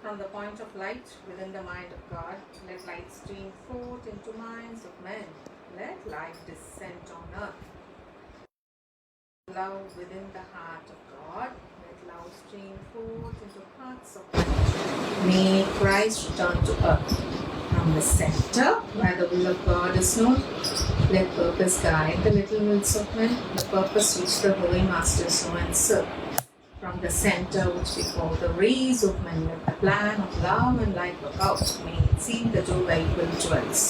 from the point of light within the mind of God, let light stream forth into minds of men. Let light descend on earth. Love within the heart of God, let love stream forth into hearts of men. May Christ return to earth. From the center, where the will of God is known, let purpose guide the little wills of men, the purpose which the Holy Masters know and serve. From the center which before the rays of men, let the plan of love and light work out. May it seem the two equal jewels.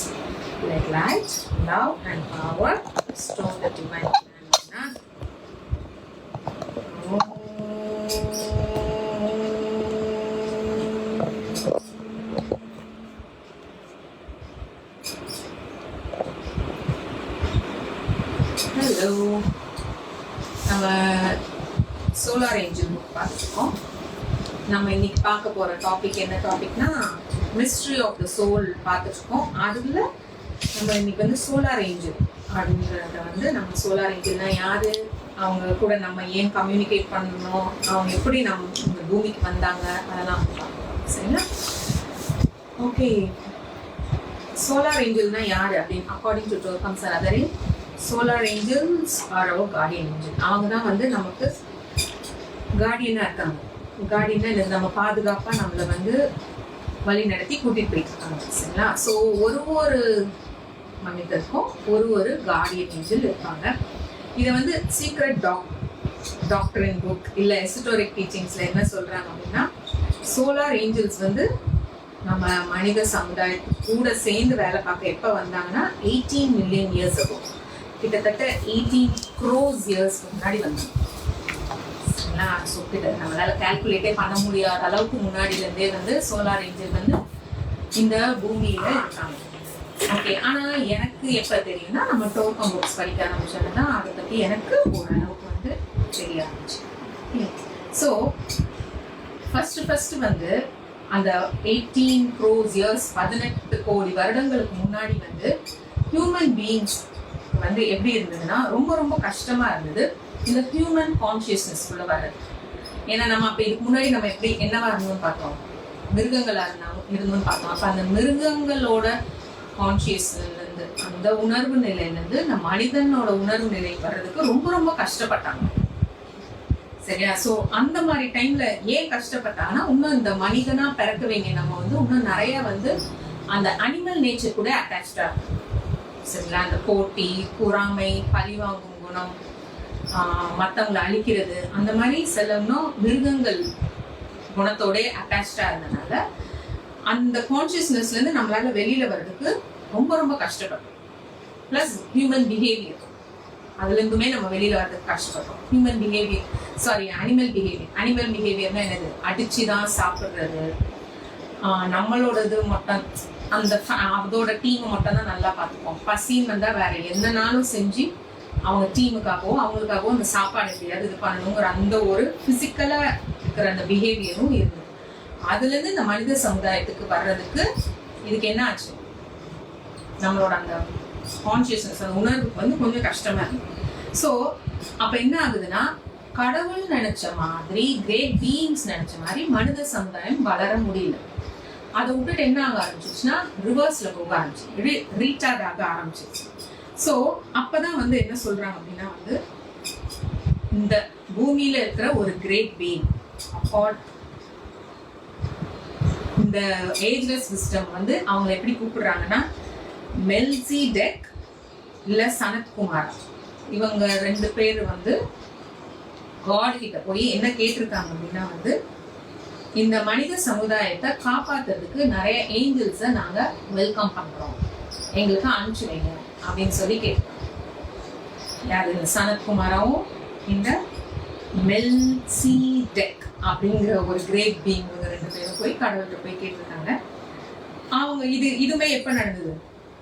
Let light, love and power restore the divine plan on earth. Hello. நம்ம solar angel book பார்த்துருக்கோம். நம்ம இன்னைக்கு பார்க்க போகிற topic என்ன டாபிக்னா mystery of the soul பார்த்துருக்கோம். அதில் நம்ம இன்னைக்கு வந்து சோலார் ஏஞ்சல் அப்படின்றத வந்து நம்ம சோலார் ஏஞ்சல்னா யார், அவங்க கூட நம்ம ஏன் கம்யூனிகேட் பண்ணணும், அவங்க எப்படி நம்ம இந்த பூமிக்கு வந்தாங்க, அதெல்லாம் பார்க்கலாம். சரிங்களா? ஓகே, சோலார் ஏஞ்சல்னா யார் அப்படின்னு அக்கார்டிங் டு டோக்கம்ஸ் are other solar angels are our guardian angel. அவங்க தான் வந்து நமக்கு கார்டியனாக இருக்காங்க. கார்டியனாக நம்ம பாதுகாப்பாக நம்மளை வந்து வழி நடத்தி கூட்டிகிட்டு போயிட்டு இருக்காங்க. சரிங்களா? ஸோ ஒரு மனிதருக்கும் ஒரு கார்டியன் ஏஞ்சல் இருப்பாங்க. இதை வந்து சீக்ரெட் டாக்டரின் புக் இல்லை எசோட்டரிக் டீச்சிங்ஸில் என்ன சொல்கிறாங்க அப்படின்னா, சோலார் ஏஞ்சல்ஸ் வந்து நம்ம மனித சமுதாயத்துக்கு கூட சேர்ந்து வேலை பார்க்க எப்போ வந்தாங்கன்னா 18 மில்லியன் இயர்ஸ் ஆகும். கிட்டத்தட்ட 18 crores இயர்ஸ்க்கு முன்னாடி வந்தாங்க. ஸோ கிட்ட நம்மளால கால்குலேட்டே பண்ண முடியாத அளவுக்கு முன்னாடிலேருந்தே வந்து சோலார் ஏஞ்சல் வந்து இந்த பூமியில இருக்காங்க. ஓகே, ஆனால் எனக்கு எப்போ தெரியும்னா நம்ம டோக்கம் புக்ஸ் படிக்க ஆரம்பிச்சது தான் அதை பற்றி எனக்கு ஓரளவுக்கு வந்து தெரிய ஆரம்பிச்சு. ஸோ ஃபர்ஸ்ட் வந்து அந்த 18 crores இயர்ஸ் 18 கோடி வருடங்களுக்கு முன்னாடி வந்து ஹியூமன் பீயிங்ஸ் வந்து எப்படி இருந்ததுன்னா ரொம்ப கஷ்டமா இருந்தது இந்த ஹியூமன் கான்சியஸ்னஸ்குள்ள வர்றது. ஏன்னா நம்ம அப்போ இதுக்கு முன்னாடி நம்ம எப்படி என்னவா இருந்தோம்னு பார்த்தோம், மிருகங்களா இருந்தோம்னு பார்த்தோம். அப்போ அந்த மிருகங்களோட கான்சியஸ்லேருந்து அந்த உணர்வு நிலையிலேருந்து இந்த மனிதனோட உணர்வு நிலைக்கு வர்றதுக்கு ரொம்ப கஷ்டப்பட்டாங்க. சரியா? ஸோ அந்த மாதிரி டைம்ல ஏன் கஷ்டப்பட்டாங்கன்னா, இன்னும் இந்த மனிதனா பிறக்கவைங்க நம்ம வந்து இன்னும் நிறைய வந்து அந்த அனிமல் நேச்சர் கூட அட்டாச்சா இருக்கும். சரிங்களா? அந்த போட்டி, பொறாமை, பழிவாங்கும் குணம், மற்றவங்களை அழிக்கிறது, அந்த மாதிரி சில இன்னும் மிருகங்கள் குணத்தோட அட்டாச்சா இருந்தனால அந்த கான்சியஸ்னஸ்லேருந்து நம்மளால வெளியில வர்றதுக்கு ரொம்ப கஷ்டப்பட்டோம். பிளஸ் ஹியூமன் பிஹேவியர், அதுலேருந்துமே நம்ம வெளியில வர்றதுக்கு கஷ்டப்பட்டோம். ஹியூமன் பிஹேவியர் அனிமல் பிஹேவியர்னா என்னது? அடிச்சுதான் சாப்பிட்றது, நம்மளோடது மட்டும் அந்த அதோட டீமை மட்டும் தான் நல்லா பார்த்துப்போம். பசின்னு வந்தா வேற என்னன்னாலும் செஞ்சு அவங்க டீமுக்காகவும் அவங்களுக்காகவும் அந்த சாப்பாடு எப்படியாவது இது பண்ணணுங்கிற அந்த ஒரு பிசிக்கலா இருக்கிற அந்த பிஹேவியரும் இருந்தது. அதுல இருந்து இந்த மனித சமுதாயத்துக்கு வர்றதுக்கு இதுக்கு என்ன ஆச்சு, நம்மளோட அந்த கான்சியஸ்னஸ் அந்த உணர்வுக்கு வந்து கொஞ்சம் கஷ்டமா இருக்கு. ஸோ அப்ப என்ன ஆகுதுன்னா, கடவுள் நினைச்ச மாதிரி கிரேட் பீயிங்ஸ் நினைச்ச மாதிரி மனித சமுதாயம் வளர முடியல. அதை விட்டுட்டு என்ன ஆக ஆரம்பிச்சிச்சுன்னா ரிவர்ஸ்ல போக ஆரம்பிச்சு, ரீடார்ட் ஆக ஆரம்பிச்சிச்சு. ஸோ அப்பதான் வந்து என்ன சொல்றாங்க அப்படின்னா வந்து இந்த பூமியில இருக்கிற ஒரு கிரேட் பீயிங் இந்த ஏஜ்லெஸ் விஸ்டம் வந்து அவங்க எப்படி கூப்பிடுறாங்கன்னா மெல்சிடெக் இல்ல சனத்குமார், இவங்க 2 பேர் வந்து காட் கிட்ட போய் என்ன கேட்டிருக்காங்க அப்படின்னா வந்து, இந்த மனித சமுதாயத்தை காப்பாத்துறதுக்கு நிறைய ஏஞ்சல்ஸை நாங்க வெல்கம் பண்றோம், எங்களுக்கு அனுப்பிச்சு வைங்க அப்படின்னு சொல்லி கேட்கிறாங்க. யாரு? இந்த சனத்குமாராவும் இந்த மெல்சிடெக் அப்படிங்கிற ஒரு கிரேட் பீயிங் 2 பேரும் போய் கடவுள்கிட்ட போய் கேட்டிருக்காங்க. அவங்க இதுமே எப்ப நடந்தது?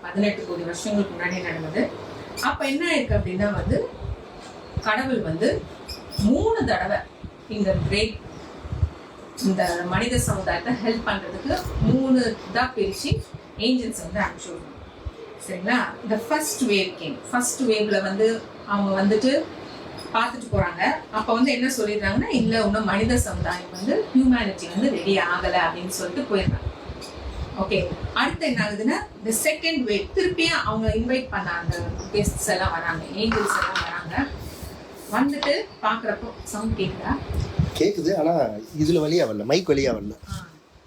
18 கோடி வருஷங்களுக்கு முன்னாடி நடந்தது. அப்ப என்ன ஆயிருக்கு அப்படின்னா வந்து கடவுள் வந்து 3 தடவை இந்த மனித சமுதாயத்தை ஹெல்ப் பண்றதுக்கு 3 இதா பிரிச்சு ஏஞ்சல்ஸ் வந்து அனுப்பிச்சு விடணும். சரிங்களா? இந்த ஃபர்ஸ்ட் வேவ்ல வந்து அவங்க வந்துட்டு பார்த்துட்டு போறாங்க. அப்ப வந்து என்ன சொல்லிடுறாங்கன்னா, இல்ல இன்னும் மனித சமுதாயம் வந்து ஹியூமனிட்டி வந்து ரெடி ஆகல அப்படின்னு சொல்லிட்டு போயிடுறாங்க. ஓகே, அடுத்து என்ன ஆகுதுன்னா, இந்த செகண்ட் வேவ் திருப்பியும் அவங்க இன்வைட் பண்ண அந்த கெஸ்ட்ஸ் எல்லாம் வராங்க, ஏஞ்சல்ஸ் எல்லாம் வராங்க. வந்துட்டு பாக்குறப்போ சவுண்ட் கேக்குதா? கேக்குது, ஆனா இதுல வழியா வரல, மைக் வழியா வரல.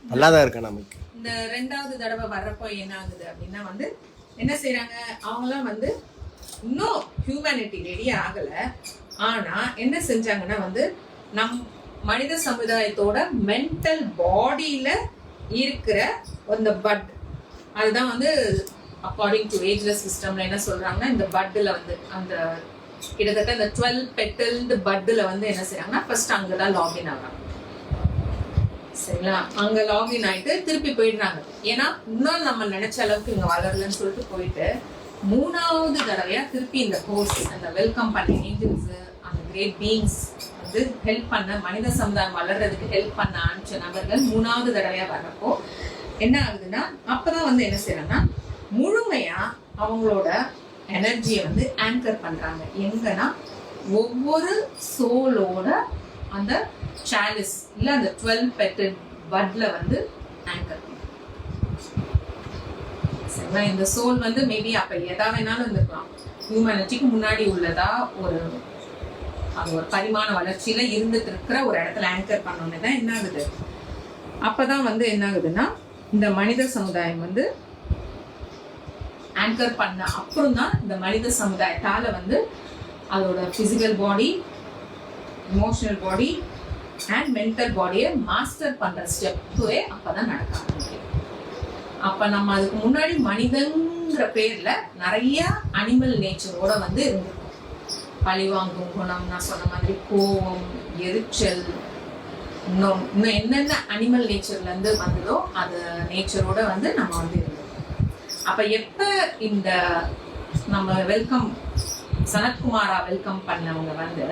நல்லாதான் இருக்கா மைக். இந்த ரெண்டாவது தடவை வர்றப்போ என்ன ஆகுது அப்படின்னா வந்து என்ன செய்யறாங்க, அவங்களாம் வந்து இன்னும் ஹியூமனிட்டி ரெடி ஆகல. ஆனா என்ன செஞ்சாங்கன்னா வந்து நம் மனித சமுதாயத்தோட மென்டல் பாடியில இருக்கிற அந்த பட், அதுதான் வந்து அக்கார்டிங் டு ஏஜ்லெஸ் சிஸ்டம்ல என்ன சொல்றாங்கன்னா, இந்த பட்ல வந்து அந்த கிட்டத்தட்ட இந்த 12 பெட்டல்டு பட்ல வந்து என்ன செய்யறாங்கன்னா ஃபர்ஸ்ட் அங்கதான் லாகின் ஆகுறாங்க. சரிங்களா, அங்க லாகின் ஆயிட்டு திருப்பி போயிடுறாங்க. ஏன்னா இன்னும் நம்ம நினைச்ச அளவுக்கு இங்க வளரலன்னு சொல்லிட்டு போயிட்டு மூணாவது தடவையா திருப்பி இந்த கோர்ஸ் அந்த வெல்கம் பண்ண ஏஞ்சல்ஸ், அந்த கிரேட் பீயிங்ஸ் வந்து ஹெல்ப் பண்ண, மனித சமுதாயம் வளர்றதுக்கு ஹெல்ப் பண்ண அனுப்பிச்ச நபர்கள் மூணாவது தடவையா வர்றப்போ என்ன ஆகுதுன்னா, அப்பதான் வந்து என்ன செய்யறாங்கன்னா முழுமையா அவங்களோட எனர்ஜியை வந்து ஆங்கர் பண்றாங்க. எங்கன்னா ஒவ்வொரு சோலோட அந்த சாலிஸ் இல்ல அந்த 12 பெட்டல் பட்ல வந்து ஆங்கர். சரிங்களா, இந்த சோல் வந்து மேபி அப்ப எதா வேணாலும் இருந்திருக்கலாம். ஹியூமனிட்டிக்கு முன்னாடி உள்ளதா ஒரு அது ஒரு பரிமாண வளர்ச்சியில இருந்துட்டு இருக்கிற ஒரு இடத்துல ஆங்கர் பண்ணோன்னு தான் என்ன ஆகுது, அப்பதான் வந்து என்ன ஆகுதுன்னா இந்த மனித சமுதாயம் வந்து ஆங்கர் பண்ண அப்புறம் தான் இந்த மனித சமுதாயத்தால வந்து அதோட physical body, emotional body and mental பாடியை மாஸ்டர் பண்ற ஸ்டெப்பே அப்பதான் நடக்க ஆரம்பிக்கும். அப்ப நம்ம அதுக்கு முன்னாடி மனிதங்கிற பேர்ல நிறைய அனிமல் நேச்சரோட வந்து இருந்திருக்கும். பழிவாங்கும் குணம், நான் சொன்ன மாதிரி கோபம், எரிச்சல், இன்னும் என்னென்ன அனிமல் நேச்சர்ல இருந்து வந்ததோ அது நேச்சரோட வந்து நம்ம வந்து இருந்தோம். அப்ப எப்ப இந்த நம்ம வெல்கம் சனத்குமாரா வெல்கம் பண்ணவங்க வந்து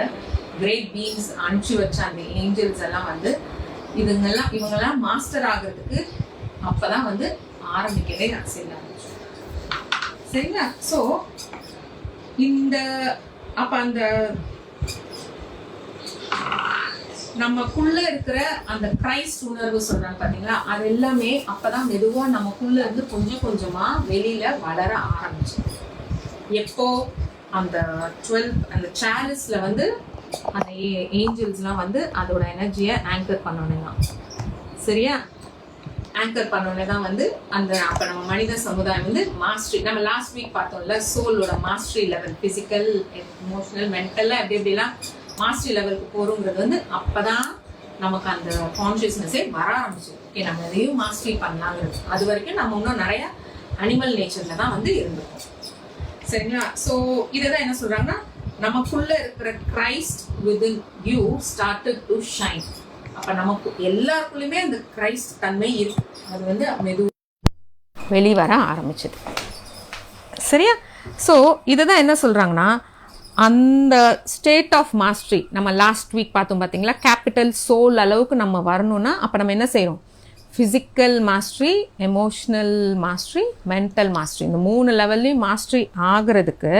கிரேட் பீயிங்ஸ் அனுப்பிச்சு வச்ச அந்த ஏஞ்சல்ஸ் எல்லாம் வந்து இவங்கெல்லாம் மாஸ்டர் ஆகிறதுக்கு அப்பதான் வந்து ஆரம்பிக்கவே செய்ய ஆரம்பிச்சு. சரிங்களா, சோ இந்த அப்ப அந்த நமக்குள்ள இருக்கிற அந்த கிரைஸ்ட் உணர்வு சொல்றாங்க பாத்தீங்களா, அது எல்லாமே அப்பதான் மெதுவா நமக்குள்ள இருந்து கொஞ்சம் கொஞ்சமா வெளியில வளர ஆரம்பிச்சு. எப்போ அந்த 12 அந்த சாலிஸ்ல வந்து அந்த ஏஞ்சல்ஸ்லாம் வந்து அதோட எனர்ஜியை ஆங்கர் பண்ணோன்னே தான், சரியா, ஆங்கர் பண்ணோன்னே தான் வந்து அந்த அப்ப நம்ம மனித சமுதாயம் வந்து மாஸ்டரி, நம்ம லாஸ்ட் வீக் பார்த்தோம்ல சோலோட மாஸ்டரி லெவல், பிசிக்கல், எமோஷனல், மென்டல்ல எப்படி எப்படிலாம் மாஸ்டரி லெவலுக்கு போறோங்கிறது வந்து அப்பதான் நமக்கு அந்த கான்சியஸ்னஸே வர ஆரம்பிச்சு. ஓகே, நம்ம எதையும் மாஸ்டரி பண்ணலாங்கிறது. அது வரைக்கும் நம்ம இன்னும் நிறைய அனிமல் நேச்சர்ல தான் வந்து இருந்திருக்கோம். சரிங்களா, ஸோ இதைதான் என்ன சொல்றாங்கன்னா, நமக்குள்ள இருக்கிற Christ within you started to shine. அப்ப நமக்கு எல்லாருக்குள்ளயுமே அந்த கிரைஸ்ட் தன்மை இருக்கு, அது வந்து மெதுவா வெளிவர ஆரம்பிச்சது. சரியா, ஸோ இதுதான் என்ன சொல்றாங்கன்னா, அந்த ஸ்டேட் ஆஃப் மாஸ்டரி நம்ம லாஸ்ட் வீக் பார்த்தோம் பார்த்தீங்களா, கேபிட்டல் சோல் அளவுக்கு நம்ம வரணும்னா அப்போ நம்ம என்ன செய்யறோம், physical mastery, emotional mastery, mental mastery, இந்த 3 லெவல்லையும் மாஸ்டரி ஆகிறதுக்கு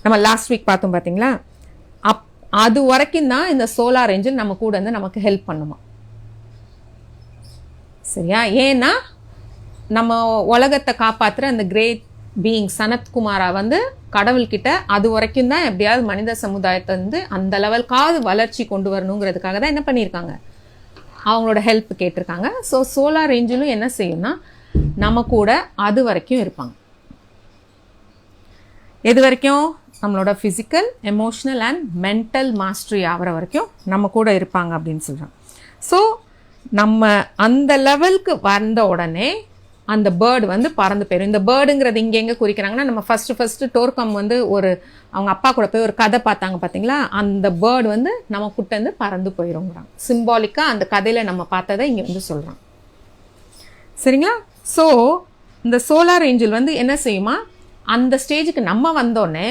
நம்ம லாஸ்ட் வீக் பார்த்தோம் பார்த்தீங்களா, அது வரைக்கும் தான் இந்த சோலார் ஏஞ்சல் நம்ம கூட வந்து நமக்கு ஹெல்ப் பண்ணுமா. சரியா, ஏன்னா நம்ம உலகத்தை காப்பாற்றுற அந்த கிரேட் பீயிங் சனத்குமாரா வந்து கடவுள்கிட்ட அது வரைக்கும் தான் எப்படியாவது மனித சமுதாயத்தை வந்து அந்த லெவலுக்காவது வளர்ச்சி கொண்டு வரணுங்கிறதுக்காக தான் என்ன பண்ணியிருக்காங்க, அவங்களோட ஹெல்ப் கேட்டிருக்காங்க. ஸோ சோலார் ஏஞ்சலும் என்ன செய்யும்னா நம்ம கூட அது வரைக்கும் இருப்பாங்க. எது வரைக்கும், நம்மளோட physical, emotional and mental mastery ஆகிற வரைக்கும் நம்ம கூட இருப்பாங்க அப்படின்னு சொல்கிறாங்க. ஸோ நம்ம அந்த லெவலுக்கு வந்த உடனே அந்த பேர்டு வந்து பறந்து போயிடும். இந்த பேர்டுங்கிறது இங்கே எங்கே குறிக்கிறாங்கன்னா, நம்ம ஃபஸ்ட்டு டோர்கம் வந்து அவங்க அப்பா கூட போய் ஒரு கதை பார்த்தாங்க பார்த்தீங்களா, அந்த பேர்டு வந்து நம்ம கிட்ட இருந்து பறந்து போயிடுங்கிறாங்க. சிம்பாலிக்காக அந்த கதையில் நம்ம பார்த்ததை இங்கே வந்து சொல்கிறான். சரிங்களா, ஸோ இந்த சோலார் ஏஞ்சல் வந்து என்ன செய்யுமா, அந்த ஸ்டேஜுக்கு நம்ம வந்தோடனே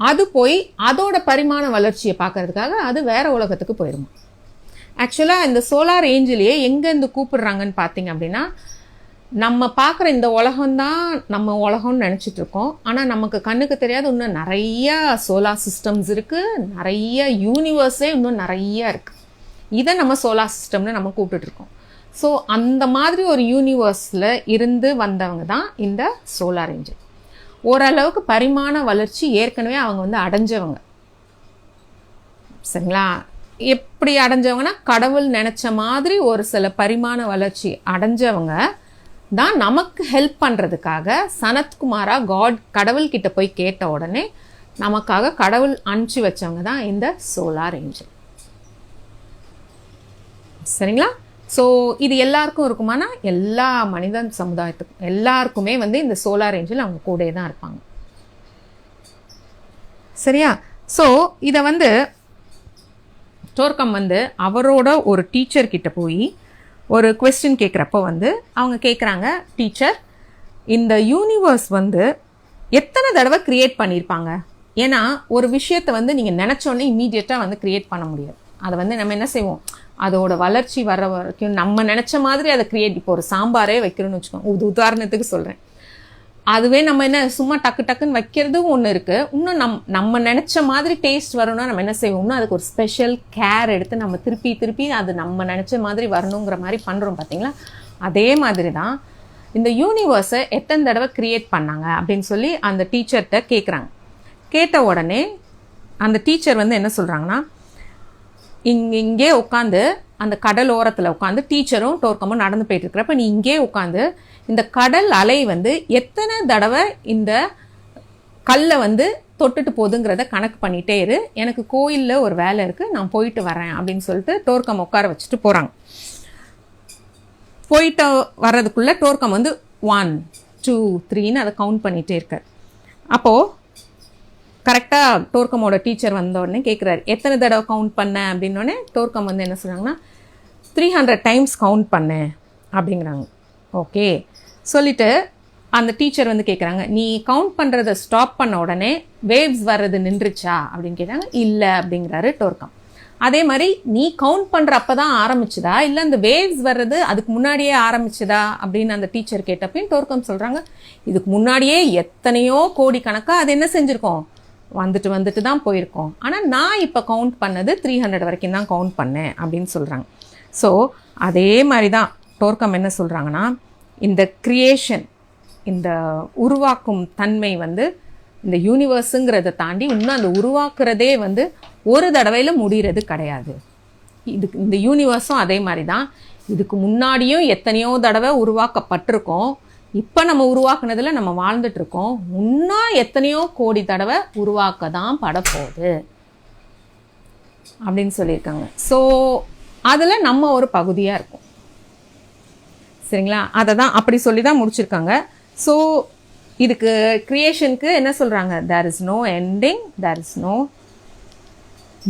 அது போய் அதோட பரிமாண வளர்ச்சியை பார்க்கறதுக்காக அது வேற உலகத்துக்கு போயிடுமா. ஆக்சுவலாக இந்த சோலார் ஏஞ்சலையே எங்கேருந்து கூப்பிடுறாங்கன்னு பார்த்தீங்க அப்படின்னா, நம்ம பார்க்குற இந்த உலகம்தான் நம்ம உலகம்னு நினச்சிட்டு இருக்கோம். ஆனால் நமக்கு கண்ணுக்கு தெரியாத இன்னும் நிறைய சோலார் சிஸ்டம்ஸ் இருக்குது, நிறைய யூனிவர்ஸே இன்னும் நிறைய இருக்குது. இதை நம்ம சோலார் சிஸ்டம்னு நம்ம கூப்பிட்டுருக்கோம். ஸோ அந்த மாதிரி ஒரு யூனிவர்ஸில் இருந்து வந்தவங்க தான் இந்த சோலார் ஏஞ்சல். ஓரளவுக்கு பரிமாண வளர்ச்சி ஏற்கனவே அவங்க வந்து அடைஞ்சவங்க. சரிங்களா? எப்படி அடைஞ்சவங்கன்னா, கடவுள் நினச்ச மாதிரி ஒரு சில பரிமாண வளர்ச்சி அடைஞ்சவங்க தான் நமக்கு ஹெல்ப் பண்ணுறதுக்காக சனத்குமாரா கடவுள்கிட்ட போய் கேட்ட உடனே நமக்காக கடவுள் அனுப்பிச்சி வச்சவங்க தான் இந்த சோலார் ஏஞ்சல். சரிங்களா? ஸோ இது எல்லாருக்கும் இருக்குமானா, எல்லா மனிதன் சமுதாயத்துக்கும் எல்லாருக்குமே வந்து இந்த சோலார் ஏஞ்சல் அவங்க கூடயே தான் இருப்பாங்க. சரியா? ஸோ இதை வந்து டோர்கம் வந்து அவரோட ஒரு டீச்சர் கிட்ட போய் ஒரு கொஸ்டின் கேட்குறப்போ வந்து அவங்க கேட்குறாங்க, டீச்சர், இந்த யூனிவர்ஸ் வந்து எத்தனை தடவை க்ரியேட் பண்ணியிருப்பாங்க? ஏன்னா ஒரு விஷயத்தை வந்து நீங்கள் நினச்சோன்னே இம்மீடியட்டாக வந்து க்ரியேட் பண்ண முடியாது. அதை வந்து நம்ம என்ன செய்வோம், அதோட வளர்ச்சி வர வரைக்கும் நம்ம நினச்ச மாதிரி அதை க்ரியேட். இப்போ ஒரு சாம்பாரே வைக்கிறோன்னு வச்சுக்கோங்க, உதாரணத்துக்கு சொல்கிறேன். அதுவே நம்ம என்ன சும்மா டக்கு டக்குன்னு வைக்கிறதும் ஒன்று இருக்குது. இன்னும் நம்ம நினச்ச மாதிரி டேஸ்ட் வரணும்னா நம்ம என்ன செய்வோம்னா அதுக்கு ஒரு ஸ்பெஷல் கேர் எடுத்து நம்ம திருப்பி அது நம்ம நினச்ச மாதிரி வரணுங்கிற மாதிரி பண்ணுறோம். பார்த்தீங்களா? அதே மாதிரி தான் இந்த யூனிவர்ஸை எத்தனை தடவை க்ரியேட் பண்ணாங்க அப்படின்னு சொல்லி அந்த டீச்சர்கிட்ட கேட்குறாங்க. கேட்ட உடனே அந்த டீச்சர் வந்து என்ன சொல்கிறாங்கன்னா, இங்கே உட்காந்து அந்த கடல் ஓரத்தில் உட்காந்து டீச்சரும் டோர்க்கமும் நடந்து போயிட்டு இருக்கிறப்ப, நீ இங்கே உட்காந்து இந்த கடல் அலை வந்து எத்தனை தடவை இந்த கல்லை வந்து தொட்டுட்டு போகுதுங்கிறத கணக்கு பண்ணிகிட்டே இரு, எனக்கு கோயிலில் ஒரு வேலை இருக்குது, நான் போயிட்டு வரேன் அப்படின்னு சொல்லிட்டு டோர்க்கம் உட்கார வச்சுட்டு போகிறாங்க. போயிட்டு வர்றதுக்குள்ளே டோர்க்கம் வந்து 1 2 3ன்னு அதை கவுண்ட் பண்ணிகிட்டே இருக்கார். அப்போது கரெக்டாக டோர்க்கமோட டீச்சர் வந்தோடனே கேட்குறாரு, எத்தனை தடவை கவுண்ட் பண்ண அப்படின்னோடனே டோர்க்கம் வந்து என்ன சொல்கிறாங்கன்னா, 300 டைம்ஸ் கவுண்ட் பண்ணு அப்படிங்கிறாங்க. ஓகே சொல்லிவிட்டு அந்த டீச்சர் வந்து கேட்குறாங்க, நீ கவுண்ட் பண்ணுறதை ஸ்டாப் பண்ண உடனே வேவ்ஸ் வர்றது நின்றுச்சா அப்படின்னு கேட்டாங்க. இல்லை அப்படிங்கிறாரு டோர்க்கம். அதே மாதிரி நீ கவுண்ட் பண்ணுற அப்போ தான் ஆரம்பிச்சுதா இல்லை அந்த வேவ்ஸ் வர்றது அதுக்கு முன்னாடியே ஆரம்பிச்சுதா அப்படின்னு அந்த டீச்சர் கேட்டப்பையும் டோர்க்கம் சொல்கிறாங்க, இதுக்கு முன்னாடியே எத்தனையோ கோடி கணக்காக அது என்ன செஞ்சுருக்கோம், வந்துட்டு தான் போயிருக்கோம். ஆனால் நான் இப்போ கவுண்ட் பண்ணது 300 வரைக்கும் தான் கவுண்ட் பண்ணேன் அப்படின்னு சொல்கிறாங்க. ஸோ அதே மாதிரி தான் டோர்க்கம் என்ன சொல்கிறாங்கன்னா, இந்த கிரியேஷன், இந்த உருவாக்கும் தன்மை வந்து இந்த யூனிவர்ஸுங்கிறத தாண்டி இன்னும் அந்த உருவாக்குறதே வந்து ஒரு தடவையில் முடிகிறது கிடையாது. இந்த யூனிவர்ஸும் அதே மாதிரி தான். இதுக்கு முன்னாடியும் எத்தனையோ தடவை உருவாக்கப்பட்டிருக்கோம். இப்போ நம்ம உருவாக்குனதில் நம்ம வாழ்ந்துட்டுருக்கோம். இன்னும் எத்தனையோ கோடி தடவை உருவாக்க தான் படப்போகுது அப்படின்னு சொல்லியிருக்காங்க. ஸோ அதில் நம்ம ஒரு பகுதியாக இருக்கும். சரிங்களா? அதை தான் அப்படி சொல்லி தான் முடிச்சிருக்காங்க. ஸோ இதுக்கு க்ரியேஷனுக்கு என்ன சொல்கிறாங்க, there is no ending, there is no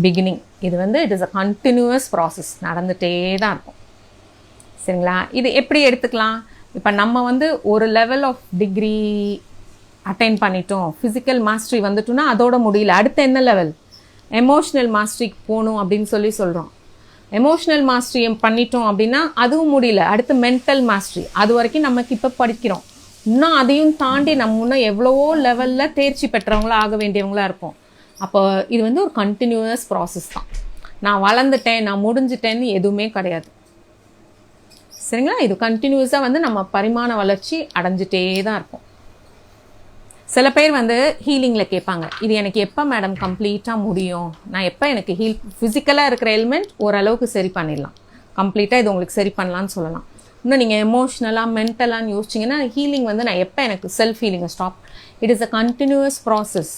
beginning. இது வந்து it is a continuous process, நடந்துகிட்டே தான் இருக்கும். சரிங்களா? இது எப்படி எடுத்துக்கலாம், இப்போ நம்ம வந்து ஒரு லெவல் ஆஃப் டிகிரி அட்டைன் பண்ணிட்டோம், ஃபிசிக்கல் மாஸ்டரி வந்துட்டோம்னா அதோட முடியல. அடுத்து என்ன லெவல், எமோஷ்னல் மாஸ்டரிக்கு போகணும் அப்படின்னு சொல்கிறோம். எமோஷ்னல் மாஸ்டரி பண்ணிட்டோம் அப்படின்னா அதுவும் முடியல, அடுத்து மென்டல் மாஸ்டரி. அது வரைக்கும் நமக்கு இப்போ படிக்கிறோம். இன்னும் அதையும் தாண்டி நம்ம இன்னும் எவ்வளவோ லெவலில் தேர்ச்சி பெற்றவங்களா ஆக வேண்டியவங்களா இருப்போம். அப்போ இது வந்து ஒரு கண்டினியூவஸ் ப்ராசஸ் தான். நான் வளர்ந்துட்டேன், நான் முடிஞ்சிட்டேன்னு எதுவுமே கிடையாது. சரிங்களா? இது கண்டினியூஸாக வந்து நம்ம பரிமாண வளர்ச்சி அடைஞ்சிட்டே தான் இருக்கும். சில பேர் வந்து ஹீலிங்கில் கேட்பாங்க, இது எனக்கு எப்போ மேடம் கம்ப்ளீட்டாக முடியும், நான் எப்போ எனக்கு ஃபிசிக்கலாக இருக்கிற எலிமெண்ட் ஓரளவுக்கு சரி பண்ணிடலாம், கம்ப்ளீட்டாக இது உங்களுக்கு சரி பண்ணலான்னு சொல்லலாம். இன்னும் நீங்கள் எமோஷ்னலாக மென்டலான்னு யோசிச்சிங்கன்னா ஹீலிங் வந்து நான் எப்போ எனக்கு செல்ஃப் ஹீலிங்கை stop. It is a continuous process.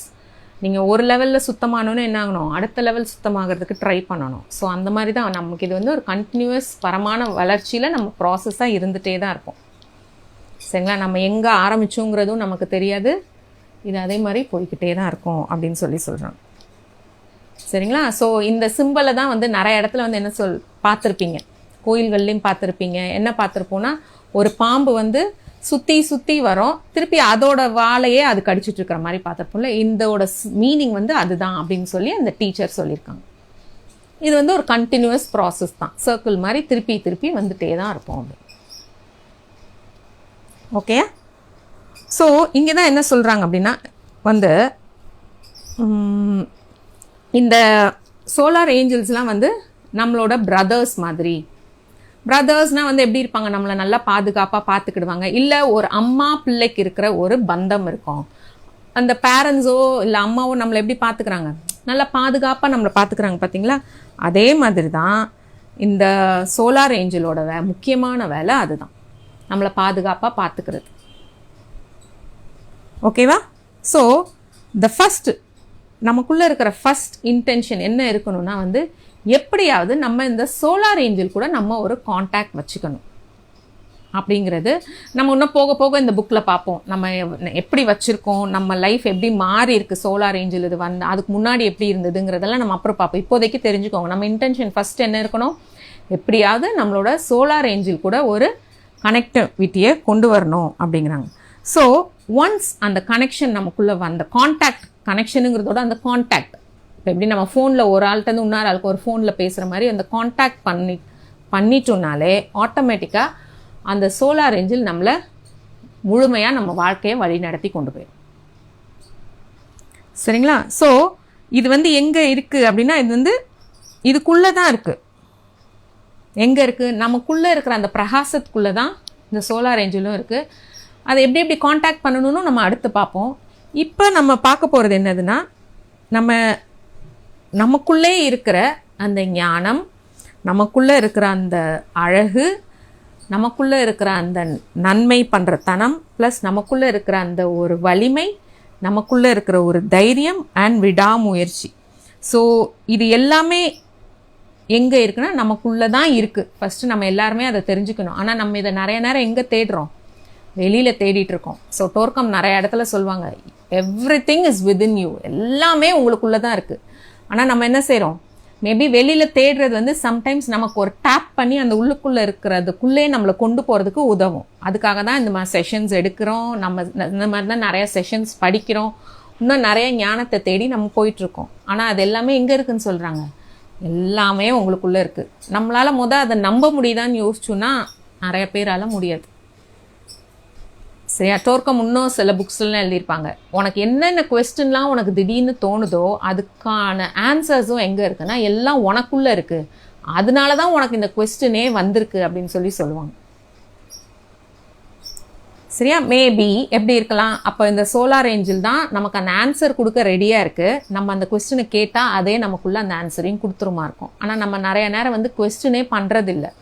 நீங்கள் ஒரு லெவலில் சுத்தமானோன்னு என்ன ஆகணும், அடுத்த லெவல் சுத்தமாகிறதுக்கு ட்ரை பண்ணணும். ஸோ அந்த மாதிரி தான் நமக்கு இது வந்து ஒரு கண்டினியூவஸ் பரமான வளர்ச்சியில் நம்ம ப்ராசஸாக இருந்துகிட்டே தான் இருக்கும். சரிங்களா? நம்ம எங்கே ஆரம்பிச்சோங்கிறதும் நமக்கு தெரியாது, இது அதே மாதிரி போய்கிட்டே தான் இருக்கும் அப்படின்னு சொல்கிறாங்க. சரிங்களா? ஸோ இந்த சிம்பிளை தான் வந்து நிறைய இடத்துல வந்து என்ன பார்த்துருப்பீங்க, கோயில்கள்லையும் பார்த்துருப்பீங்க. என்ன பார்த்துருப்போம்னா, ஒரு பாம்பு வந்து சுற்றி வரும், திருப்பி அதோட வாழையே அது கடிச்சிட்டு இருக்கிற மாதிரி பார்த்துருப்போம்ல. இதோட மீனிங் வந்து அதுதான் அப்படின்னு சொல்லி அந்த டீச்சர் சொல்லியிருக்காங்க. இது வந்து ஒரு கண்டினியூவஸ் ப்ராசஸ் தான், சர்க்கிள் மாதிரி திருப்பி வந்துட்டே தான் இருப்போம். அப்படி ஓகே. ஸோ இங்கே தான் என்ன சொல்கிறாங்க அப்படின்னா வந்து இந்த சோலார் ஏஞ்சல்ஸ்லாம் வந்து நம்மளோட பிரதர்ஸ் மாதிரி. பிரதர்ஸ்னால் வந்து எப்படி இருப்பாங்க, நம்மளை நல்லா பாதுகாப்பாக பார்த்துக்கிடுவாங்க. இல்லை ஒரு அம்மா பிள்ளைக்கு இருக்கிற ஒரு பந்தம் இருக்கும். அந்த பேரண்ட்ஸோ இல்லை அம்மாவோ நம்மளை எப்படி பார்த்துக்கிறாங்க, நல்லா பாதுகாப்பாக நம்மளை பார்த்துக்கிறாங்க பார்த்தீங்களா. அதே மாதிரி தான் இந்த சோலார் ஏஞ்சலோட முக்கியமான வேலை அதுதான், நம்மளை பாதுகாப்பாக பார்த்துக்கிறது. ஓகேவா. ஸோ ஃபஸ்ட்டு நமக்குள்ளே இருக்கிற ஃபஸ்ட் இன்டென்ஷன் என்ன இருக்கணும்னா வந்து எப்படியாவது நம்ம இந்த சோலார் ஏஞ்சல் கூட நம்ம ஒரு காண்டாக்ட் வச்சுக்கணும் அப்படிங்கிறது. நம்ம இன்னும் போக போக இந்த புக்கில் பார்ப்போம், நம்ம எப்படி வச்சுருக்கோம், நம்ம லைஃப் எப்படி மாறி இருக்குது சோலார் ஏஞ்சல் இது வந்து அதுக்கு முன்னாடி எப்படி இருந்ததுங்கிறதெல்லாம் நம்ம அப்புறம் பார்ப்போம். இப்போதைக்கு தெரிஞ்சுக்கோங்க, நம்ம இன்டென்ஷன் ஃபஸ்ட் என்ன இருக்கணும், எப்படியாவது நம்மளோட சோலார் ஏஞ்சல் கூட ஒரு கனெக்டிவிட்டியை கொண்டு வரணும் அப்படிங்கிறாங்க. ஸோ ஒன்ஸ் அந்த கனெக்ஷன் நமக்குள்ளே வந்த காண்டாக்ட், கனெக்ஷனுங்கிறதோட அந்த காண்டாக்ட், இப்போ எப்படி நம்ம ஃபோனில் ஒரு ஆள்கிட்ட இன்னொரு ஆளுக்கு ஒரு ஃபோனில் பேசுகிற மாதிரி அந்த காண்டாக்ட் பண்ணிட்டோம்னாலே ஆட்டோமேட்டிக்காக அந்த சோலார் ஏஞ்சல் நம்மளை முழுமையாக நம்ம வாழ்க்கையை வழி நடத்தி கொண்டு போயிடும். சரிங்களா. ஸோ இது வந்து எங்கே இருக்குது அப்படின்னா இது வந்து இதுக்குள்ளே தான் இருக்குது. எங்கே இருக்குது, நமக்குள்ளே இருக்கிற அந்த பிரகாசத்துக்குள்ளே தான் இந்த சோலார் ஏஞ்சலும் இருக்குது. அதை எப்படி எப்படி காண்டாக்ட் பண்ணணும்னு நம்ம அடுத்து பார்ப்போம். இப்போ நம்ம பார்க்க போகிறது என்னதுன்னா, நமக்குள்ளே இருக்கிற அந்த ஞானம், நமக்குள்ளே இருக்கிற அந்த அழகு, நமக்குள்ளே இருக்கிற அந்த நன்மை பண்ணுற தனம், ப்ளஸ் நமக்குள்ளே இருக்கிற அந்த ஒரு வலிமை, நமக்குள்ளே இருக்கிற ஒரு தைரியம் அண்ட் விடாமுயற்சி. ஸோ இது எல்லாமே எங்கே இருக்குன்னா நமக்குள்ளே தான் இருக்குது. ஃபஸ்ட்டு நம்ம எல்லாருமே அதை தெரிஞ்சுக்கணும். ஆனால் நம்ம இதை நிறைய நேரம் எங்கே தேடுறோம், வெளியில் தேடிட்டு இருக்கோம். ஸோ டோர்கம் நிறைய இடத்துல சொல்லுவாங்க, எவ்ரிதிங் இஸ் வித்தின் யூ, எல்லாமே உங்களுக்குள்ளே தான் இருக்குது. ஆனால் நம்ம என்ன செய்கிறோம், மேபி வெளியில் தேடுறது வந்து சம்டைம்ஸ் நமக்கு ஒரு டேப் பண்ணி அந்த உள்ளுக்குள்ளே இருக்கிறதுக்குள்ளே நம்மளை கொண்டு போகிறதுக்கு உதவும். அதுக்காக தான் இந்த மாதிரி செஷன்ஸ் எடுக்கிறோம். நம்ம இந்த மாதிரி தான் நிறைய செஷன்ஸ் படிக்கிறோம். இன்னும் நிறைய ஞானத்தை தேடி நம்ம போயிட்டுருக்கோம். ஆனால் அது எல்லாமே எங்கே இருக்குதுன்னு சொல்கிறாங்க, எல்லாமே உங்களுக்குள்ளே இருக்குது. நம்மளால் அதை நம்ப முடியுதான்னு யோசிச்சோன்னா நிறைய பேரால் முடியாது. சரியா. டோர்க்கம் இன்னும் சில புக்ஸ்லாம் எழுதியிருப்பாங்க, உனக்கு என்னென்ன குவெஸ்டின்லாம் உனக்கு திடீர்னு தோணுதோ அதுக்கான ஆன்சர்ஸும் எங்கே இருக்குன்னா எல்லாம் உனக்குள்ளே இருக்குது, அதனால தான் உனக்கு இந்த குவெஸ்டினே வந்திருக்கு அப்படின்னு சொல்லுவாங்க. சரியா. மேபி எப்படி இருக்கலாம், அப்போ இந்த சோலார் ஏஞ்சல் தான் நமக்கு அந்த ஆன்சர் கொடுக்க ரெடியாக இருக்குது. நம்ம அந்த குவெஸ்டினை கேட்டால் அதே நமக்குள்ளே அந்த ஆன்சரையும் கொடுத்துருமா இருக்கும். ஆனால் நம்ம நிறைய நேரம் வந்து குவெஸ்டினே பண்ணுறதில்லை.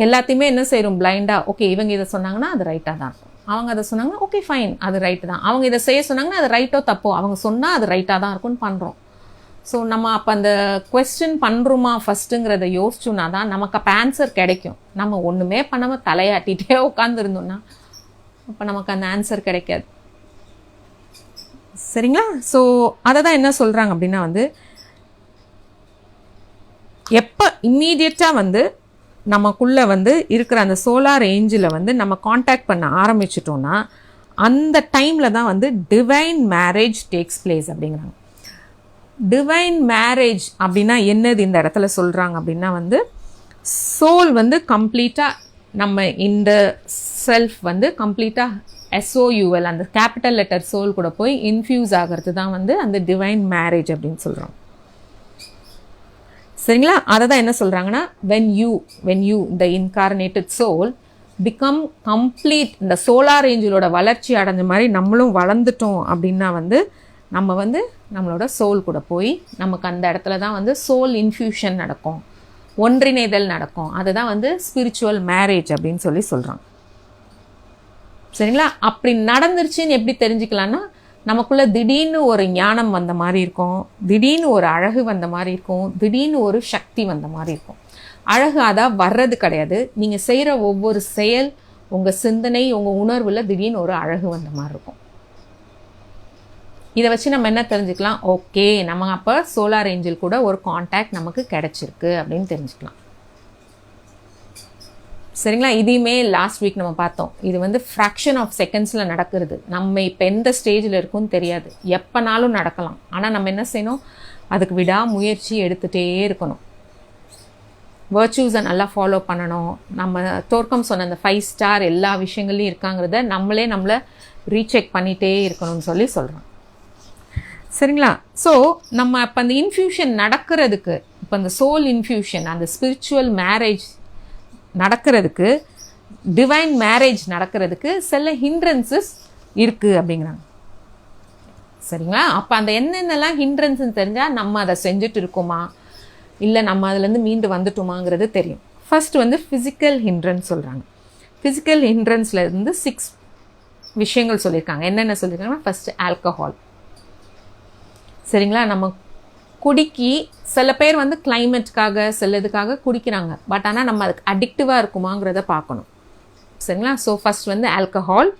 எல்லாத்தையுமே என்ன செய்கிறோம், பிளைண்டாக, ஓகே இவங்க இதை சொன்னாங்கன்னா அது ரைட்டாக தான் இருக்கும், அவங்க அதை சொன்னாங்கன்னா ஓகே ஃபைன் அது ரைட்டு தான், அவங்க இதை செய்ய சொன்னாங்கன்னா அது ரைட்டோ தப்போ, அவங்க சொன்னால் அது ரைட்டாக தான் இருக்கும்னு பண்ணுறோம். ஸோ நம்ம அப்போ அந்த குவெஸ்டின் பண்ணுறோமா ஃபஸ்ட்டுங்கிறத யோசிச்சோன்னா தான் நமக்கு அப்போ ஆன்சர் கிடைக்கும். நம்ம ஒன்றுமே பண்ணாமல் தலையாட்டிகிட்டே உட்காந்துருந்தோம்னா அப்போ நமக்கு அந்த ஆன்சர் கிடைக்காது. சரிங்களா. ஸோ அதை தான் என்ன சொல்கிறாங்க அப்படின்னா வந்து எப்போ இம்மீடியட்டாக வந்து நமக்குள்ளே வந்து இருக்கிற அந்த சோலார் ஏஞ்சலை வந்து நம்ம காண்டாக்ட் பண்ண ஆரம்பிச்சிட்டோன்னா அந்த டைமில் தான் வந்து டிவைன் மேரேஜ் டேக்ஸ் பிளேஸ் அப்படிங்கிறாங்க. டிவைன் மேரேஜ் அப்படின்னா என்னது இந்த இடத்துல சொல்கிறாங்க அப்படின்னா வந்து சோல் வந்து கம்ப்ளீட்டாக நம்ம இந்த செல்ஃப் வந்து கம்ப்ளீட்டாக SOUL அந்த கேபிட்டல் லெட்டர் சோல் கூட போய் இன்ஃப்யூஸ் ஆகிறது தான் வந்து அந்த டிவைன் மேரேஜ் அப்படின்னு சொல்கிறோம். சரிங்களா. அதை தான் என்ன சொல்கிறாங்கன்னா when you the incarnated soul become complete, இந்த சோலார் ஏஞ்சலோட வளர்ச்சி அடைஞ்ச மாதிரி நம்மளும் வளர்ந்துட்டோம் அப்படின்னா வந்து நம்ம வந்து நம்மளோட சோல் கூட போய் நமக்கு அந்த இடத்துல தான் வந்து சோல் இன்ஃப்யூஷன் நடக்கும், ஒன்றிணைதல் நடக்கும். அதுதான் வந்து ஸ்பிரிச்சுவல் மேரேஜ் அப்படின்னு சொல்கிறாங்க. சரிங்களா. அப்படி நடந்துருச்சுன்னு எப்படி தெரிஞ்சுக்கலான்னா, நமக்குள்ளே திடீர்னு ஒரு ஞானம் வந்த மாதிரி இருக்கும், திடீர்னு ஒரு அழகு வந்த மாதிரி இருக்கும், திடீர்னு ஒரு சக்தி வந்த மாதிரி இருக்கும். அழகு அதான் வர்றது கிடையாது, நீங்கள் செய்கிற ஒவ்வொரு செயல், உங்கள் சிந்தனை, உங்கள் உணர்வில் திடீர்னு ஒரு அழகு வந்த மாதிரி இருக்கும். இதை வச்சு நம்ம என்ன தெரிஞ்சுக்கலாம், ஓகே நம்ம அப்போ சோலார் ஏஞ்சல் கூட ஒரு காண்டாக்ட் நமக்கு கிடைச்சிருக்கு அப்படின்னு தெரிஞ்சுக்கலாம். சரிங்களா. இதையுமே லாஸ்ட் வீக் நம்ம பார்த்தோம். இது வந்து ஃப்ராக்ஷன் ஆஃப் செகண்ட்ஸில் நடக்கிறது. நம்ம இப்போ எந்த ஸ்டேஜில் இருக்குன்னு தெரியாது, எப்போனாலும் நடக்கலாம். ஆனால் நம்ம என்ன செய்யணும், அதுக்கு விடாமுயற்சி எடுத்துகிட்டே இருக்கணும். வர்ச்சூஸை நல்லா ஃபாலோ பண்ணணும். நம்ம தோற்கம் சொன்ன அந்த 5 ஸ்டார் எல்லா விஷயங்கள்லையும் இருக்காங்கிறத நம்மளை ரீசெக் பண்ணிகிட்டே இருக்கணும்னு சொல்கிறோம். சரிங்களா? ஸோ நம்ம இப்போ அந்த இன்ஃப்யூஷன் நடக்கிறதுக்கு, இப்போ அந்த சோல் இன்ஃப்யூஷன், அந்த ஸ்பிரிச்சுவல் மேரேஜ் நடக்கிறதுக்கு, டிவைன் மேரேஜ் நடக்கிறதுக்கு சில ஹிண்ட்ரன்சஸ் இருக்குது அப்படிங்கிறாங்க. சரிங்களா? அப்போ அந்த என்னென்னலாம் ஹிண்ட்ரன்ஸ்ன்னு தெரிஞ்சால் நம்ம அதை செஞ்சுட்டு இருக்கோமா இல்லை நம்ம அதுலேருந்து மீண்டு வந்துட்டோமாங்கிறது தெரியும். ஃபர்ஸ்ட் வந்து ஃபிசிக்கல் ஹிண்ட்ரன்ஸ் சொல்கிறாங்க. ஃபிசிக்கல் ஹிண்ட்ரன்ஸில் இருந்து 6 விஷயங்கள் சொல்லியிருக்காங்க. என்னென்ன சொல்லியிருக்காங்கன்னா, ஃபஸ்ட்டு ஆல்கஹால். சரிங்களா? நம்ம குடிக்கி சில பேர் வந்து கிளைமேட்டுக்காக சில இதுக்காக குடிக்கிறாங்க. பட் ஆனால் நம்ம அதுக்கு அடிக்டிவாக இருக்குமாங்கிறத பார்க்கணும். சரிங்களா? ஸோ ஃபஸ்ட் வந்து ஆல்கஹால்.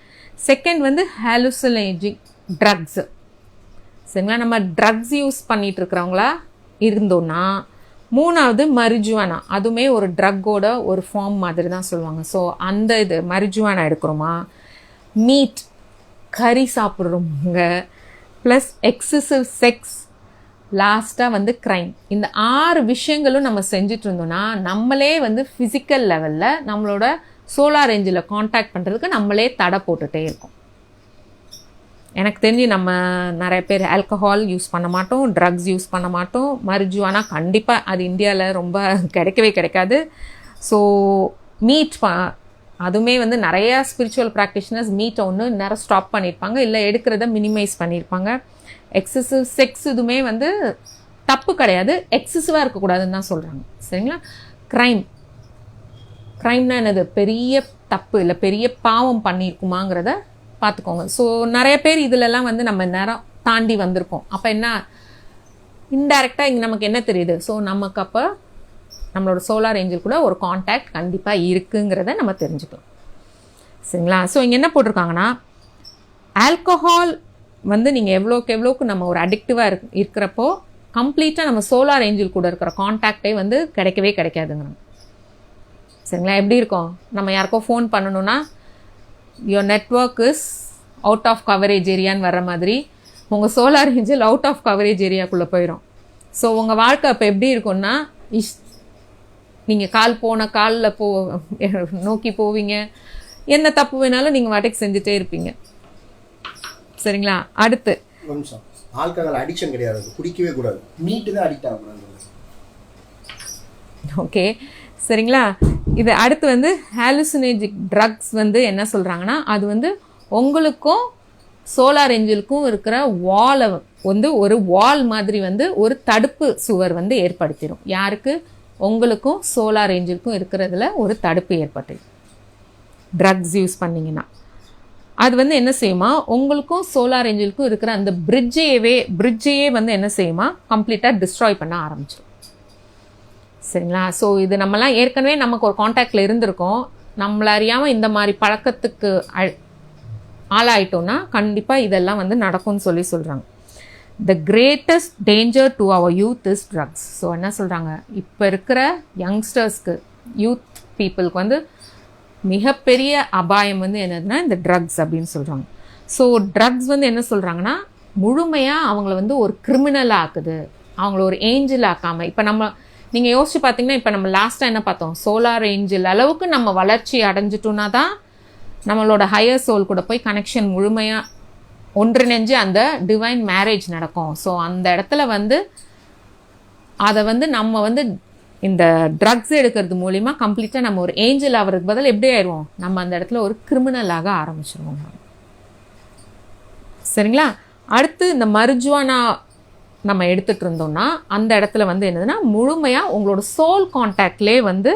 செகண்ட் வந்து ஹாலுசினேஜிக் ட்ரக்ஸு. சரிங்களா? நம்ம ட்ரக்ஸ் யூஸ் பண்ணிகிட்டு இருக்கிறவங்களா இருந்தோன்னா. மூணாவது மரிஜுவானா. அதுவுமே ஒரு ட்ரக்கோட ஒரு ஃபார்ம் மாதிரி தான் சொல்லுவாங்க. ஸோ அந்த இது மரிஜுவானா எடுக்கிறோமா, மீட் கறி சாப்பிட்றவங்க, ப்ளஸ் எக்ஸசிவ் செக்ஸ், லாஸ்ட்டாக வந்து க்ரைம். இந்த 6 விஷயங்களும் நம்ம செஞ்சுட்டு இருந்தோம்னா நம்மளே வந்து ஃபிசிக்கல் லெவலில் நம்மளோட சோலார் ரேஞ்சில் காண்டாக்ட் பண்ணுறதுக்கு நம்மளே தடை போட்டுகிட்டே இருக்கோம். எனக்கு தெரிஞ்சு நம்ம நிறைய பேர் ஆல்கஹால் யூஸ் பண்ண மாட்டோம், ட்ரக்ஸ் யூஸ் பண்ண மாட்டோம். மரிஜுவானா கண்டிப்பாக அது இந்தியாவில் ரொம்ப கிடைக்கவே கிடைக்காது. ஸோ மீட் அதுவுமே வந்து நிறையா ஸ்பிரிச்சுவல் ப்ராக்டிஷனர்ஸ் மீட்டை ஒன்று நேரம் ஸ்டாப் பண்ணியிருப்பாங்க, இல்லை எடுக்கிறத மினிமைஸ் பண்ணியிருப்பாங்க. எக்ஸசிவ் செக்ஸ் இதுவுமே வந்து தப்பு கிடையாது, எக்ஸசிவாக இருக்கக்கூடாதுன்னு தான் சொல்கிறாங்க. சரிங்களா? க்ரைம்னா என்னது? பெரிய தப்பு இல்லை பெரிய பாவம் பண்ணியிருக்குமாங்கிறத பார்த்துக்கோங்க. ஸோ நிறைய பேர் இதிலெல்லாம் வந்து நம்ம நேரம் தாண்டி வந்திருக்கோம். அப்போ என்ன இன்டைரக்டாக இங்கே நமக்கு என்ன தெரியுது? ஸோ நமக்கு அப்போ நம்மளோட சோலார் ஏஞ்சல் கூட ஒரு காண்டாக்ட் கண்டிப்பாக இருக்குங்கிறத நம்ம தெரிஞ்சுக்கலாம். சரிங்களா? ஸோ இங்கே என்ன போட்டிருக்காங்கன்னா, ஆல்கஹால் வந்து நீங்கள் எவ்வளோக்கு நம்ம ஒரு அடிக்டிவாக இருக்கிறப்போ கம்ப்ளீட்டாக நம்ம சோலார் ஏஞ்சல் கூட இருக்கிற காண்டாக்டே வந்து கிடைக்கவே கிடைக்காதுங்கிறாங்க. சரிங்களா? எப்படி இருக்கும்? நம்ம யாருக்கோ ஃபோன் பண்ணணுன்னா your network is out of coverage ஏரியான்னு வர்ற மாதிரி உங்கள் solar angel out of coverage ஏரியாக்குள்ளே போயிடும். ஸோ உங்கள் வாழ்க்கை அப்போ எப்படி இருக்கும்னா, நீங்கள் காலில் நோக்கி போவீங்க, என்ன தப்பு வேணாலும் நீங்கள் வாட்டுக்கு செஞ்சுட்டே இருப்பீங்க. சரிங்களா? அடுத்து ஆல்கஹால் அடிக்ஷன் கிடையாது, குடிக்கவே கூடாது, மீட்டு தான் அடிக்ட் ஆகக்கூடாது. ஓகே, சரிங்களா? இது அடுத்து வந்து ஹாலுசினேஜிக் ட்ரக்ஸ் வந்து என்ன சொல்கிறாங்கன்னா, அது வந்து உங்களுக்கும் சோலார் ஏஞ்சலுக்கும் இருக்கிற வாலை வந்து ஒரு வால் மாதிரி வந்து ஒரு தடுப்பு சுவர் வந்து ஏற்படுத்திடும். யாருக்கு? உங்களுக்கும் சோலார் ஏஞ்சலுக்கும் இருக்கிறதுல ஒரு தடுப்பு ஏற்பட்டுடும். ட்ரக்ஸ் யூஸ் பண்ணிங்கன்னா அது வந்து என்ன செய்யுமா, உங்களுக்கும் சோலார் ஏஞ்சலுக்கும் இருக்கிற அந்த பிரிட்ஜையே வந்து என்ன செய்யுமா, கம்ப்ளீட்டாக டிஸ்ட்ராய் பண்ண ஆரம்பிச்சிடும். சரிங்களா? ஸோ இது நம்மலாம் ஏற்கனவே நமக்கு ஒரு காண்டாக்டில் இருந்திருக்கோம், நம்மள அறியாமல் இந்த மாதிரி பழக்கத்துக்கு ஆளாயிட்டோம்னா கண்டிப்பாக இதெல்லாம் வந்து நடக்கும்னு சொல்கிறாங்க. The greatest danger to our youth is drugs. So என்ன சொல்கிறாங்க, இப்போ இருக்கிற யங்ஸ்டர்ஸ்க்கு, யூத் பீப்புளுக்கு வந்து மிகப்பெரிய அபாயம் வந்து என்னதுன்னா இந்த ட்ரக்ஸ் அப்படின்னு சொல்கிறாங்க. ஸோ ட்ரக்ஸ் வந்து என்ன சொல்கிறாங்கன்னா, முழுமையாக அவங்கள வந்து ஒரு கிரிமினல் ஆக்குது, அவங்கள ஒரு ஏஞ்சல் ஆக்காமல். இப்போ நீங்கள் யோசிச்சு பார்த்தீங்கன்னா, இப்போ நம்ம லாஸ்ட்டாக என்ன பார்த்தோம், சோலார் ஏஞ்சல் அளவுக்கு நம்ம வளர்ச்சி அடைஞ்சிட்டோன்னா தான் நம்மளோட ஹையர் சோல் கூட போய் கனெக்ஷன் முழுமையாக ஒன்றிணைஞ்சு அந்த டிவைன் மேரேஜ் நடக்கும். ஸோ அந்த இடத்துல வந்து அதை வந்து நம்ம வந்து இந்த ட்ரக்ஸ் எடுக்கிறது மூலிமா கம்ப்ளீட்டாக நம்ம ஒரு ஏஞ்சல் ஆகிறதுக்கு பதில் எப்படி ஆயிடுவோம், நம்ம அந்த இடத்துல ஒரு கிரிமினலாக ஆரம்பிச்சிருவோம். சரிங்களா? அடுத்து இந்த மரிஜுவானா நம்ம எடுத்துகிட்டு இருந்தோம்னா அந்த இடத்துல வந்து என்னதுன்னா, முழுமையாக உங்களோட சோல் கான்டாக்ட்லேயே வந்து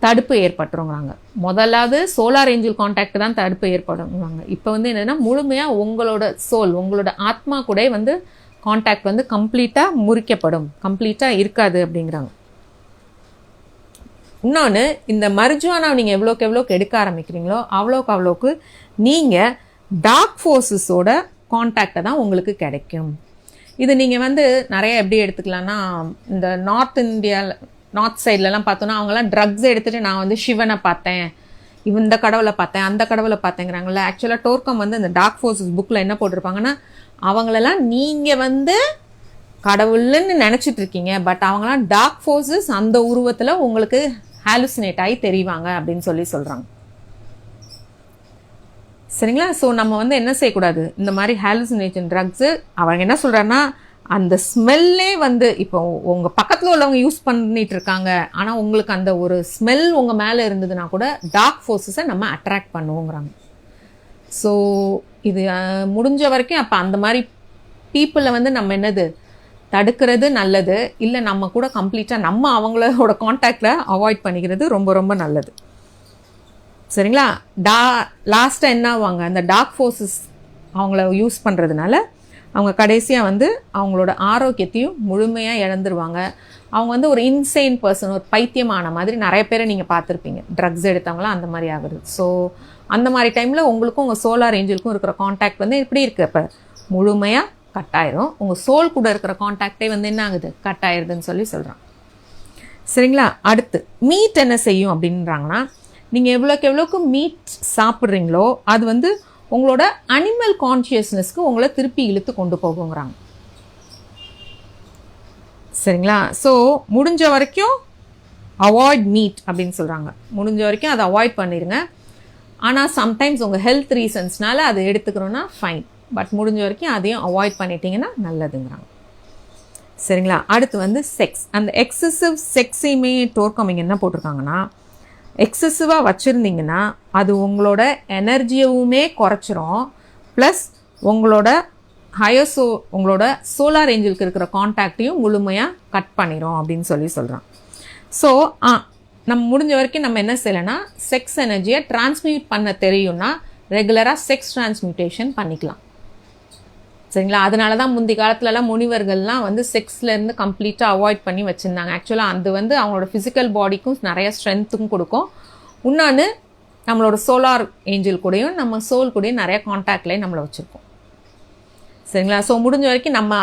தடுப்பு ஏற்பட்டுருங்கிறாங்க. முதலாவது சோலார் ஏஞ்சல் கான்டாக்ட் தான் தடுப்பு ஏற்படுங்கிறாங்க. இப்போ வந்து என்னென்னா, முழுமையாக உங்களோட சோல், உங்களோட ஆத்மா கூட வந்து கான்டாக்ட் வந்து கம்ப்ளீட்டாக முறிக்கப்படும், கம்ப்ளீட்டாக இருக்காது அப்படிங்கிறாங்க. இன்னொன்று, இந்த மரிஜுவானா நீங்கள் எவ்வளோக்கு எடுக்க ஆரம்பிக்கிறீங்களோ அவ்வளோக்கு நீங்கள் டார்க் ஃபோர்ஸஸோட கான்டாக்டை தான் உங்களுக்கு கிடைக்கும். இது நீங்கள் வந்து நிறைய எப்படி எடுத்துக்கலாம்னா, இந்த நார்த் சைட்லலாம் பார்த்தோன்னா அவங்களாம் ட்ரக்ஸ் எடுத்துகிட்டு நான் வந்து சிவனை பார்த்தேன், இந்த கடவுளை பார்த்தேன், அந்த கடவுளை பார்த்தேங்கிறாங்கள. ஆக்சுவலாக டோர்க்கம் வந்து இந்த டார்க் ஃபோர்ஸஸ் புக்கில் என்ன போட்டிருப்பாங்கன்னா, அவங்களெல்லாம் நீங்கள் வந்து கடவுள்னு நினச்சிட்டு இருக்கீங்க, பட் அவங்களாம் டார்க் ஃபோர்ஸஸ் அந்த உருவத்தில் உங்களுக்கு ஹாலுசினேட் ஆகி தெரிவாங்க அப்படின்னு சொல்கிறாங்க. சரிங்களா? ஸோ நம்ம வந்து என்ன செய்யக்கூடாது, இந்த மாதிரி ஹாலுசினேஷன் ட்ரக்ஸு அவங்க என்ன சொல்கிறாருன்னா, அந்த ஸ்மெல்லே வந்து இப்போ உங்கள் பக்கத்தில் உள்ளவங்க யூஸ் பண்ணிட்டு இருக்காங்க, ஆனால் உங்களுக்கு அந்த ஒரு ஸ்மெல் உங்கள் மேலே இருந்ததுன்னா கூட டார்க் ஃபோர்ஸஸை நம்ம அட்ராக்ட் பண்ணுவோங்கிறாங்க. ஸோ இது முடிஞ்ச வரைக்கும் அப்போ அந்த மாதிரி பீப்புளை வந்து நம்ம என்னது தடுக்கிறது நல்லது, இல்லை நம்ம கூட கம்ப்ளீட்டாக நம்ம அவங்களோட கான்டாக்டில் அவாய்ட் பண்ணிக்கிறது ரொம்ப ரொம்ப நல்லது. சரிங்களா? லாஸ்ட்டாக என்ன ஆவாங்க, அந்த டார்க் ஃபோர்ஸஸ் அவங்கள யூஸ் பண்ணுறதுனால அவங்க கடைசியாக வந்து அவங்களோட ஆரோக்கியத்தையும் முழுமையாக இழந்துருவாங்க. அவங்க வந்து ஒரு இன்செயின் பர்சன், ஒரு பைத்தியமான மாதிரி நிறைய பேரை நீங்கள் பார்த்துருப்பீங்க, ட்ரக்ஸ் எடுத்தவங்களாம் அந்த மாதிரி ஆகுது. ஸோ அந்த மாதிரி டைமில் உங்களுக்கும் உங்கள் சோலார் ஏஞ்சலுக்கும் இருக்கிற கான்டாக்ட் வந்து எப்படி இருக்குது, இப்போ முழுமையாக கட் ஆயிரும். உங்கள் சோல் கூட இருக்கிற கான்டாக்டே வந்து என்ன ஆகுது, கட் ஆயிடுதுன்னு சொல்கிறான். சரிங்களா? அடுத்து மீட் என்ன செய்யும் அப்படின்றாங்கன்னா, நீங்கள் எவ்வளோக்கு மீட் சாப்பிட்றீங்களோ அது வந்து உங்களோட அனிமல் கான்ஷியஸ்னஸ்க்கு உங்களை திருப்பி இழுத்து கொண்டு போகுங்கிறாங்க. சரிங்களா? ஸோ முடிஞ்ச வரைக்கும் அவாய்ட் மீட் அப்படின்னு சொல்கிறாங்க. முடிஞ்ச வரைக்கும் அதை அவாய்ட் பண்ணிடுங்க. ஆனால் சம்டைம்ஸ் உங்கள் ஹெல்த் ரீசன்ஸ்னால அதை எடுத்துக்கிறோன்னா ஃபைன், பட் முடிஞ்ச வரைக்கும் அதையும் அவாய்ட் பண்ணிட்டீங்கன்னா நல்லதுங்கிறாங்க. சரிங்களா? அடுத்து வந்து செக்ஸ். அந்த எக்ஸசிவ் செக்ஸையுமே டோர்கமிங் என்ன போட்டிருக்காங்கன்னா, எக்ஸசிவாக வச்சுருந்தீங்கன்னா அது உங்களோட எனர்ஜியவுமே குறைச்சிரும், ப்ளஸ் உங்களோட உங்களோட சோலார் ஏஞ்சலுக்கு இருக்கிற கான்டாக்டையும் முழுமையாக கட் பண்ணிடும் அப்படின்னு சொல்கிறான். ஸோ நம்ம முடிஞ்ச வரைக்கும் நம்ம என்ன செய்யலைன்னா, செக்ஸ் எனர்ஜியை டிரான்ஸ்மியூட் பண்ண தெரியும்னா ரெகுலராக செக்ஸ் டிரான்ஸ்மியூட்டேஷன் பண்ணிக்கலாம். சரிங்களா? அதனால தான் முந்தி காலத்துலலாம் முனிவர்கள்லாம் வந்து செக்ஸ்லேருந்து கம்ப்ளீட்டாக அவாய்ட் பண்ணி வச்சுருந்தாங்க. ஆக்சுவலாக அது வந்து அவங்களோட ஃபிசிக்கல் பாடிக்கும் நிறைய ஸ்ட்ரென்த்துக்கும் கொடுக்கும். இன்னொன்று நம்மளோட சோலார் ஏஞ்சல் கூடயும் நம்ம சோல் கூடயும் நிறைய கான்டாக்ட்லேயே நம்மளை வச்சுருக்கோம். சரிங்களா? ஸோ முடிஞ்ச வரைக்கும் நம்ம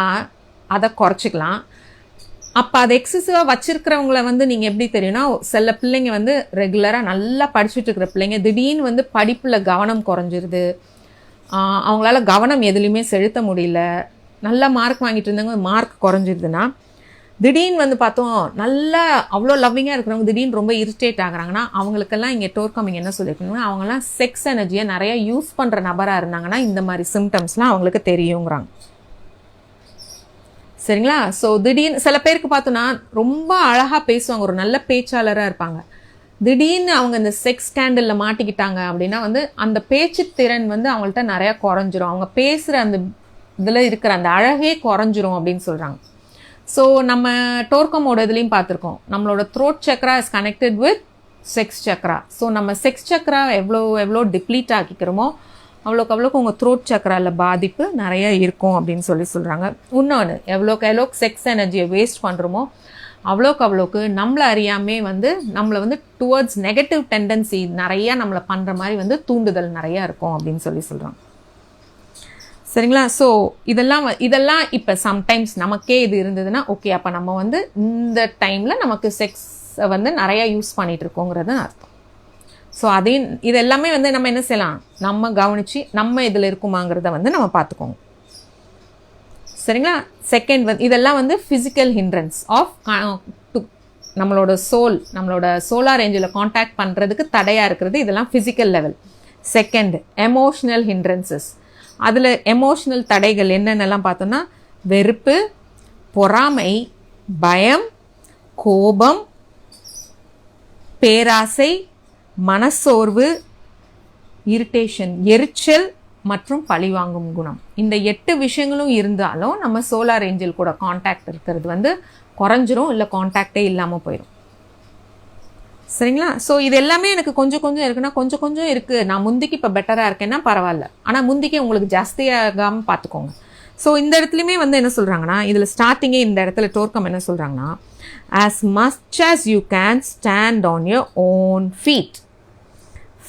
அதை குறைச்சிக்கலாம். அப்போ அதை எக்ஸசிவாக வச்சுருக்கிறவங்கள வந்து நீங்கள் எப்படி தெரியும்னா, சில பிள்ளைங்க வந்து ரெகுலராக நல்லா படிச்சுட்டு இருக்கிற பிள்ளைங்க திடீர்னு வந்து படிப்பில் கவனம் குறைஞ்சிருது, அவங்களால கவனம் எதுலேயுமே செலுத்த முடியல, நல்லா மார்க் வாங்கிட்டு இருந்தாங்க மார்க் குறைஞ்சிருதுன்னா, திடீர்னு வந்து பார்த்தோம் நல்லா அவ்வளோ லவ்விங்காக இருக்கிறவங்க திடீர்னு ரொம்ப இரிட்டேட் ஆகுறாங்கன்னா, அவங்களுக்கெல்லாம் இங்கே டோர்கமிங் என்ன சொல்லியிருக்கணும்னா, அவங்களாம் செக்ஸ் எனர்ஜியை நிறைய யூஸ் பண்ணுற நபராக இருந்தாங்கன்னா இந்த மாதிரி சிம்டம்ஸ்லாம் அவங்களுக்கு தெரியுங்கிறாங்க. சரிங்களா? ஸோ திடீர்னு சில பேருக்கு பார்த்தோன்னா ரொம்ப அழகாக பேசுவாங்க, ஒரு நல்ல பேச்சாளராக இருப்பாங்க, திடீர்னு அவங்க இந்த செக்ஸ் ஸ்கேண்டலில் மாட்டிக்கிட்டாங்க அப்படின்னா வந்து அந்த பேச்சு திறன் வந்து அவங்கள்ட்ட நிறையா குறைஞ்சிரும், அவங்க பேசுகிற அந்த இதில் இருக்கிற அந்த அழகே குறைஞ்சிரும் அப்படின்னு சொல்கிறாங்க. ஸோ நம்ம டோர்கமோட இதுலேயும் பார்த்துருக்கோம், நம்மளோட throat Chakra is connected with sex Chakra. So நம்ம செக்ஸ் சக்ரா எவ்வளோ டிப்ளீட் ஆக்கிக்கிறோமோ அவ்வளோக்கு உங்கள் த்ரோட் சக்ராவில் பாதிப்பு நிறைய இருக்கும் அப்படின்னு சொல்கிறாங்க. இன்னொன்று, எவ்வளோக்கு செக்ஸ் எனர்ஜியை வேஸ்ட் பண்ணுறோமோ அவ்வளோக்கு நம்மளை அறியாமே வந்து நம்மளை வந்து டுவர்ட்ஸ் நெகட்டிவ் டெண்டன்சி நிறையா நம்மளை பண்ணுற மாதிரி வந்து தூண்டுதல் நிறையா இருக்கும் அப்படின்னு சொல்கிறாங்க. சரிங்களா? ஸோ இதெல்லாம் இப்போ சம்டைம்ஸ் நமக்கே இது இருந்ததுன்னா ஓகே, அப்போ நம்ம வந்து இந்த டைமில் நமக்கு செக்ஸை வந்து நிறையா யூஸ் பண்ணிகிட்டு இருக்கோங்கிறது அர்த்தம். ஸோ அதையும் இது எல்லாமே வந்து நம்ம என்ன செய்யலாம், நம்ம கவனித்து நம்ம இதில் இருக்குமாங்கிறத வந்து நம்ம பார்த்துக்கோங்க. சரிங்களா? செகண்ட் வந்து இதெல்லாம் வந்து ஃபிசிக்கல் ஹிண்ட்ரன்ஸ் ஆஃப் நம்மளோட சோலார் ஏஞ்சலை கான்டாக்ட் பண்ணுறதுக்கு தடையாக இருக்கிறது, இதெல்லாம் physical level. Second, emotional hindrances. அதில் எமோஷ்னல் தடைகள் என்னென்னலாம் பார்த்தோன்னா, வெறுப்பு, பொறாமை, பயம், கோபம், பேராசை, மனசோர்வு, இரிட்டேஷன், எரிச்சல் மற்றும் பழிவாங்கும் குணம். இந்த 8 விஷயங்களும் இருந்தாலும் நம்ம சோலார் ஏஞ்சல் கூட கான்டாக்ட் இருக்கிறது வந்து குறைஞ்சிரும், இல்லை கான்டாக்டே இல்லாமல் போயிடும். சரிங்களா? ஸோ இது எல்லாமே எனக்கு கொஞ்சம் இருக்குன்னா கொஞ்சம் இருக்குது, நான் முந்திக்கு இப்போ பெட்டராக இருக்கேன்னா பரவாயில்ல, ஆனால் முந்திக்கு உங்களுக்கு ஜாஸ்தியாகாமல் பார்த்துக்கோங்க. ஸோ இந்த இடத்துலையுமே வந்து என்ன சொல்கிறாங்கன்னா, இதில் ஸ்டார்டிங்கே இந்த இடத்துல டோர்கம் என்ன சொல்கிறாங்கன்னா, as much as you can stand on your own feet,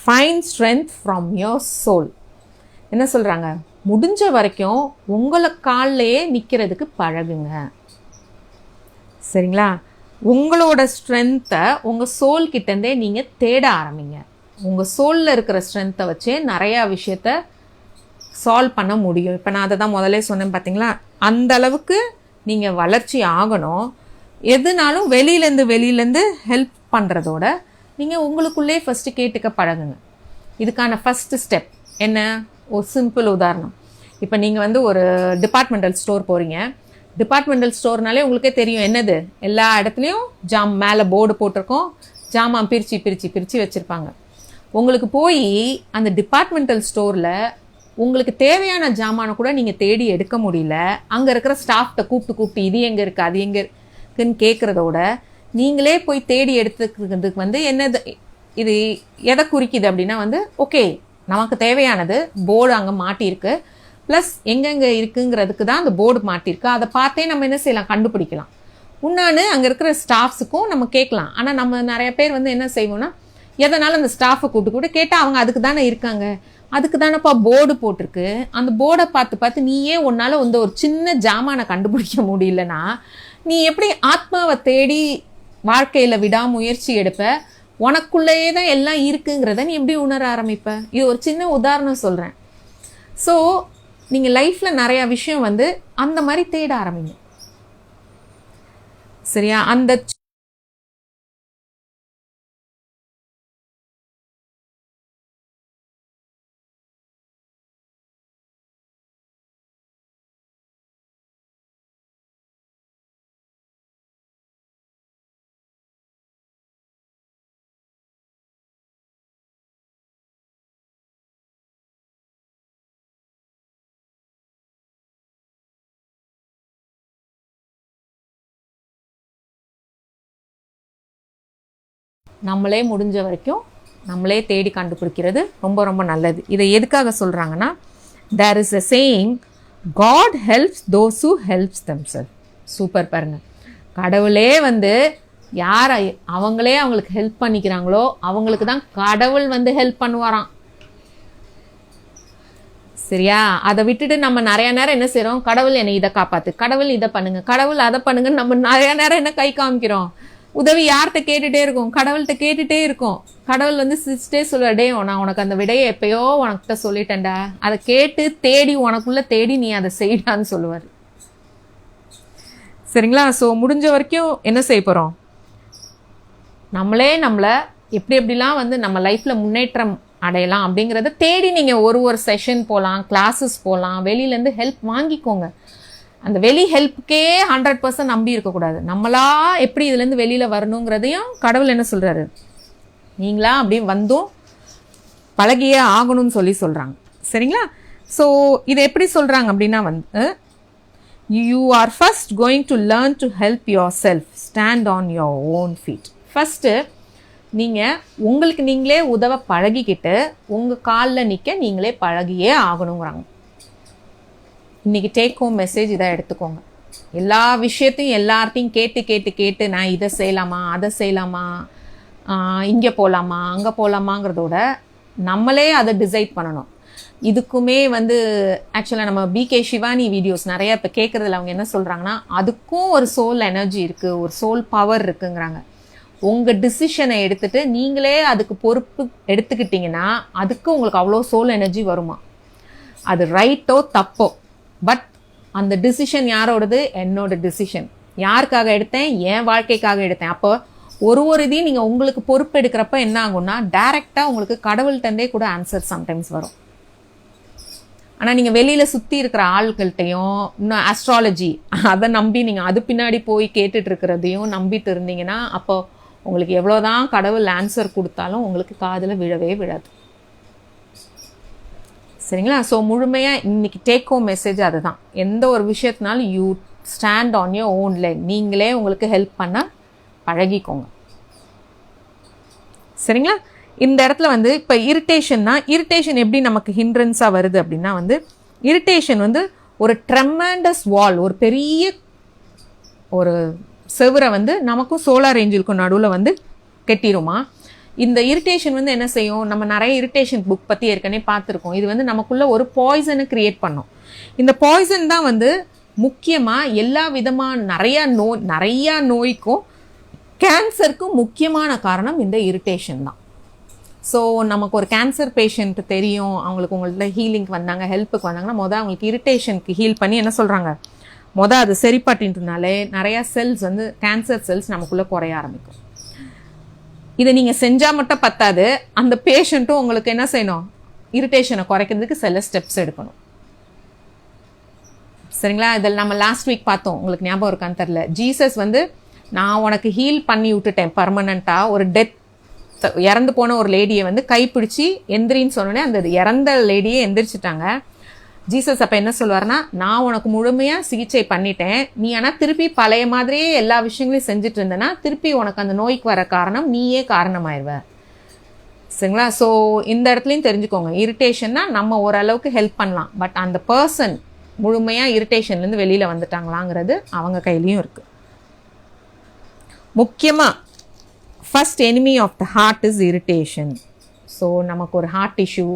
find strength from your soul. என்ன சொல்கிறாங்க, முடிஞ்ச வரைக்கும் உங்களை காலிலேயே நிற்கிறதுக்கு பழகுங்க. சரிங்களா? உங்களோட ஸ்ட்ரென்த்தை உங்கள் சோல்கிட்டேருந்தே நீங்கள் தேட ஆரம்பிங்க. உங்கள் சோலில் இருக்கிற ஸ்ட்ரென்த்தை வச்சே நிறையா விஷயத்த சால்வ் பண்ண முடியும். இப்போ நான் அதை தான் முதலே சொன்னேன் பார்த்தீங்களா, அந்த அளவுக்கு நீங்கள் வளர்ச்சி ஆகணும். எதுனாலும் வெளியிலேருந்து ஹெல்ப் பண்ணுறதோட நீங்கள் உங்களுக்குள்ளே ஃபஸ்ட்டு கேட்டுக்க பழகுங்க. இதுக்கான ஃபஸ்ட்டு ஸ்டெப் என்ன? ஒரு சிம்பிள் உதாரணம். இப்போ நீங்கள் வந்து ஒரு டிபார்ட்மெண்டல் ஸ்டோர் போகிறீங்க. டிபார்ட்மெண்டல் ஸ்டோர்னாலே உங்களுக்கே தெரியும் என்னது, எல்லா இடத்துலையும் மேலே போர்டு போட்டிருக்கோம், ஜாமான் பிரித்து வச்சுருப்பாங்க. உங்களுக்கு போய் அந்த டிபார்ட்மெண்டல் ஸ்டோரில் உங்களுக்கு தேவையான ஜாமானை கூட நீங்கள் தேடி எடுக்க முடியல. அங்கே இருக்கிற ஸ்டாஃப்கிட்ட கூப்பிட்டு இது எங்கே இருக்குது அது எங்கே இருக்குன்னு கேட்குறதோட நீங்களே போய் தேடி எடுத்துக்கிறதுக்கு வந்து என்னது, இது எதை குறிக்குது அப்படின்னா வந்து ஓகே நமக்கு தேவையானது போர்டு அங்கே மாட்டியிருக்கு, ப்ளஸ் எங்கெங்கே இருக்குங்கிறதுக்கு தான் அந்த போர்டு மாட்டியிருக்கு. அதை பார்த்தே நம்ம என்ன செய்யலாம், கண்டுபிடிக்கலாம். இன்னொன்று அங்கே இருக்கிற ஸ்டாஃப்ஸுக்கும் நம்ம கேட்கலாம். ஆனால் நம்ம நிறைய பேர் வந்து என்ன செய்வோம்னா எதனாலும் அந்த ஸ்டாஃபை கூப்பிட்டு கேட்டால் அவங்க அதுக்கு தானே இருக்காங்க, அதுக்கு தானேப்பா போர்டு போட்டிருக்கு, அந்த போர்டை பார்த்து நீயே உன்னால் வந்து ஒரு சின்ன ஜாமானை கண்டுபிடிக்க முடியலன்னா நீ எப்படி ஆத்மாவை தேடி வாழ்க்கையில் விடாமுயற்சி எடுப்ப? உனக்குள்ளேயே தான் எல்லாம் இருக்குங்கிறத நீ எப்படி உணர ஆரம்பிப்ப? இது ஒரு சின்ன உதாரணம் சொல்கிறேன். ஸோ நீங்கள் லைஃப்பில் நிறையா விஷயம் வந்து அந்த மாதிரி தேட ஆரம்பிங்க. சரியா? அந்த நம்மளே முடிஞ்ச வரைக்கும் நம்மளே தேடி கண்டுபிடிக்கிறது ரொம்ப ரொம்ப நல்லது. இதை எதுக்காக சொல்கிறாங்கன்னா, there is a saying, God helps those who helps themself. Super பாருங்க. கடவுளே வந்து யார் அவங்களே அவங்களுக்கு ஹெல்ப் பண்ணிக்கிறாங்களோ அவங்களுக்கு தான் கடவுள் வந்து ஹெல்ப் பண்ணுவாராம். சரியா? அதை விட்டுட்டு நம்ம நிறைய நேரம் என்ன செய்கிறோம், கடவுள் என்னை இதை காப்பாற்று, கடவுள் இதை பண்ணுங்க, கடவுள் அதை பண்ணுங்கன்னு நம்ம நிறைய நேரம் என்ன கை காமிக்கிறோம். உதவி யார்கிட்ட கேட்டுகிட்டே இருக்கும், கடவுள்கிட்ட கேட்டுகிட்டே இருக்கும். கடவுள் வந்து சிரிச்சிட்டே சொல்லுடே, நான் உனக்கு அந்த விடையை எப்பயோ உனக்கிட்ட சொல்லிட்டேன்டா, அதை கேட்டு தேடி உனக்குள்ளே தேடி நீ அதை செய்டான்னு சொல்லுவார். சரிங்களா? ஸோ முடிஞ்ச வரைக்கும் என்ன செய்ய போகிறோம், நம்மளே நம்மளை எப்படிலாம் வந்து நம்ம லைஃப்பில் முன்னேற்றம் அடையலாம் அப்படிங்கிறத தேடி நீங்கள் ஒரு செஷன் போகலாம், கிளாஸஸ் போகலாம், வெளியிலேருந்து ஹெல்ப் வாங்கிக்கோங்க. அந்த வெளி ஹெல்ப்புக்கே 100% நம்பி இருக்கக்கூடாது. நம்மளா எப்படி இதுலேருந்து வெளியில் வரணுங்கிறதையும் கடவுள் என்ன சொல்கிறாரு, நீங்களா அப்படி வந்தும் பழகியே ஆகணும்னு சொல்கிறாங்க. சரிங்களா? ஸோ இதை எப்படி சொல்கிறாங்க அப்படின்னா வந்து, you are first going to learn to help yourself stand on your own feet. First நீங்கள் உங்களுக்கு நீங்களே உதவ பழகிக்கிட்டு உங்கள் காலில் நிற்க நீங்களே பழகியே ஆகணுங்கிறாங்க. இன்றைக்கி டேக் ஹோம் மெசேஜ் இதை எடுத்துக்கோங்க. எல்லா விஷயத்தையும் எல்லார்ட்டையும் கேட்டு நான் இதை செய்யலாமா அதை செய்யலாமா, இங்கே போகலாமா அங்கே போகலாமாங்கிறதோட நம்மளே அதை டிசைட் பண்ணணும். இதுக்குமே வந்து ஆக்சுவலாக நம்ம பிகே சிவானி வீடியோஸ் நிறைய இப்போ கேட்குறதுல அவங்க என்ன சொல்கிறாங்கன்னா, அதுக்கும் ஒரு சோல் எனர்ஜி இருக்குது, ஒரு சோல் பவர் இருக்குங்கிறாங்க. உங்கள் டிசிஷனை எடுத்துகிட்டு நீங்களே அதுக்கு பொறுப்பு எடுத்துக்கிட்டிங்கன்னா அதுக்கு உங்களுக்கு அவ்வளோ சோல் எனர்ஜி வருமா. அது ரைட்டோ தப்போ, பட் அந்த டிசிஷன் யாரோடது, என்னோட டிசிஷன். யாருக்காக எடுத்தேன், என் வாழ்க்கைக்காக எடுத்தேன். அப்போ ஒரு இதையும் நீங்கள் உங்களுக்கு பொறுப்பு எடுக்கிறப்ப என்ன ஆகும்னா டைரெக்டாக உங்களுக்கு கடவுள்கிட்டே கூட ஆன்சர் சம்டைம்ஸ் வரும். ஆனால் நீங்கள் வெளியில் சுற்றி இருக்கிற ஆள்கள்கிட்டையும் இன்னும் ஆஸ்ட்ராலஜி அதை நம்பி நீங்கள் அது பின்னாடி போய் கேட்டுட்டு இருக்கிறதையும் நம்பிட்டு இருந்தீங்கன்னா அப்போ உங்களுக்கு எவ்வளோதான் கடவுள் ஆன்சர் கொடுத்தாலும் உங்களுக்கு காதில் விழவே விழாது. சரிங்களா? ஸோ முழுமையாக இன்றைக்கி டேக் ஹோம் மெசேஜ் அதுதான். எந்த ஒரு விஷயத்தினாலும் you stand on your own leg. நீங்களே உங்களுக்கு ஹெல்ப் பண்ண பழகிக்கோங்க. சரிங்களா? இந்த இடத்துல வந்து இப்போ இரிட்டேஷன் எப்படி நமக்கு ஹிண்ட்ரன்ஸாக வருது அப்படின்னா வந்து, இரிட்டேஷன் வந்து ஒரு ட்ரெமெண்டஸ் வால், ஒரு பெரிய ஒரு செவரை வந்து நமக்கும் சோலார் ஏஞ்சலுக்கும் நடுவில் வந்து கெட்டிருமா. இந்த இரிட்டேஷன் வந்து என்ன செய்யும், நம்ம நிறைய இரிட்டேஷன் புக் பற்றி ஏற்கனவே பார்த்துருக்கோம். இது வந்து நமக்குள்ள ஒரு பாய்சனை கிரியேட் பண்ணும். இந்த பாய்சன் தான் வந்து முக்கியமாக எல்லா விதமான நிறையா நோய்க்கும் கேன்சருக்கும் முக்கியமான காரணம் இந்த இரிட்டேஷன் தான். ஸோ நமக்கு ஒரு கேன்சர் பேஷண்ட் தெரியும், அவங்களுக்கு உங்கள்ட்ட ஹீலிங்க்கு வந்தாங்க, ஹெல்ப்புக்கு வந்தாங்கன்னா அவங்களுக்கு இரிட்டேஷனுக்கு ஹீல் பண்ணி என்ன சொல்கிறாங்க, அது சரிப்பட்டுனாலே நிறைய செல்ஸ் வந்து கேன்சர் செல்ஸ் நமக்குள்ள குறைய ஆரம்பிக்கும். இதை நீங்கள் செஞ்சால் மட்டும் பத்தாது, அந்த பேஷண்ட்டும் உங்களுக்கு என்ன செய்யணும், இரிட்டேஷனை குறைக்கிறதுக்கு சில ஸ்டெப்ஸ் எடுக்கணும். சரிங்களா? இதில் நம்ம லாஸ்ட் வீக் பார்த்தோம், உங்களுக்கு ஞாபகம் இருக்கான்னு தெரில. ஜீசஸ் வந்து நான் உனக்கு ஹீல் பண்ணி விட்டுட்டேன் பர்மனண்ட்டாக. ஒரு இறந்து போன ஒரு லேடியை வந்து கைப்பிடிச்சி எந்திரின்னு சொன்னோடனே அந்த இறந்த லேடியே எந்திரிச்சிட்டாங்க. ஜீசஸ் அப்போ என்ன சொல்லுவார்னா, நான் உனக்கு முழுமையாக சிகிச்சை பண்ணிட்டேன், நீ ஆனால் திருப்பி பழைய மாதிரியே எல்லா விஷயங்களையும் செஞ்சுட்டு இருந்தேன்னா திருப்பி உனக்கு அந்த நோய்க்கு வர காரணம் நீயே காரணமாயிருவ. சரிங்களா? ஸோ இந்த இடத்துலையும் தெரிஞ்சுக்கோங்க, இரிட்டேஷன்னா நம்ம ஓரளவுக்கு ஹெல்ப் பண்ணலாம், பட் அந்த பர்சன் முழுமையாக இரிட்டேஷன்லேருந்து வெளியில் வந்துட்டாங்களாங்கிறது அவங்க கையிலையும் இருக்குது. முக்கியமாக first enemy of the heart is irritation. So நமக்கு ஒரு ஹார்ட் இஷ்யூ,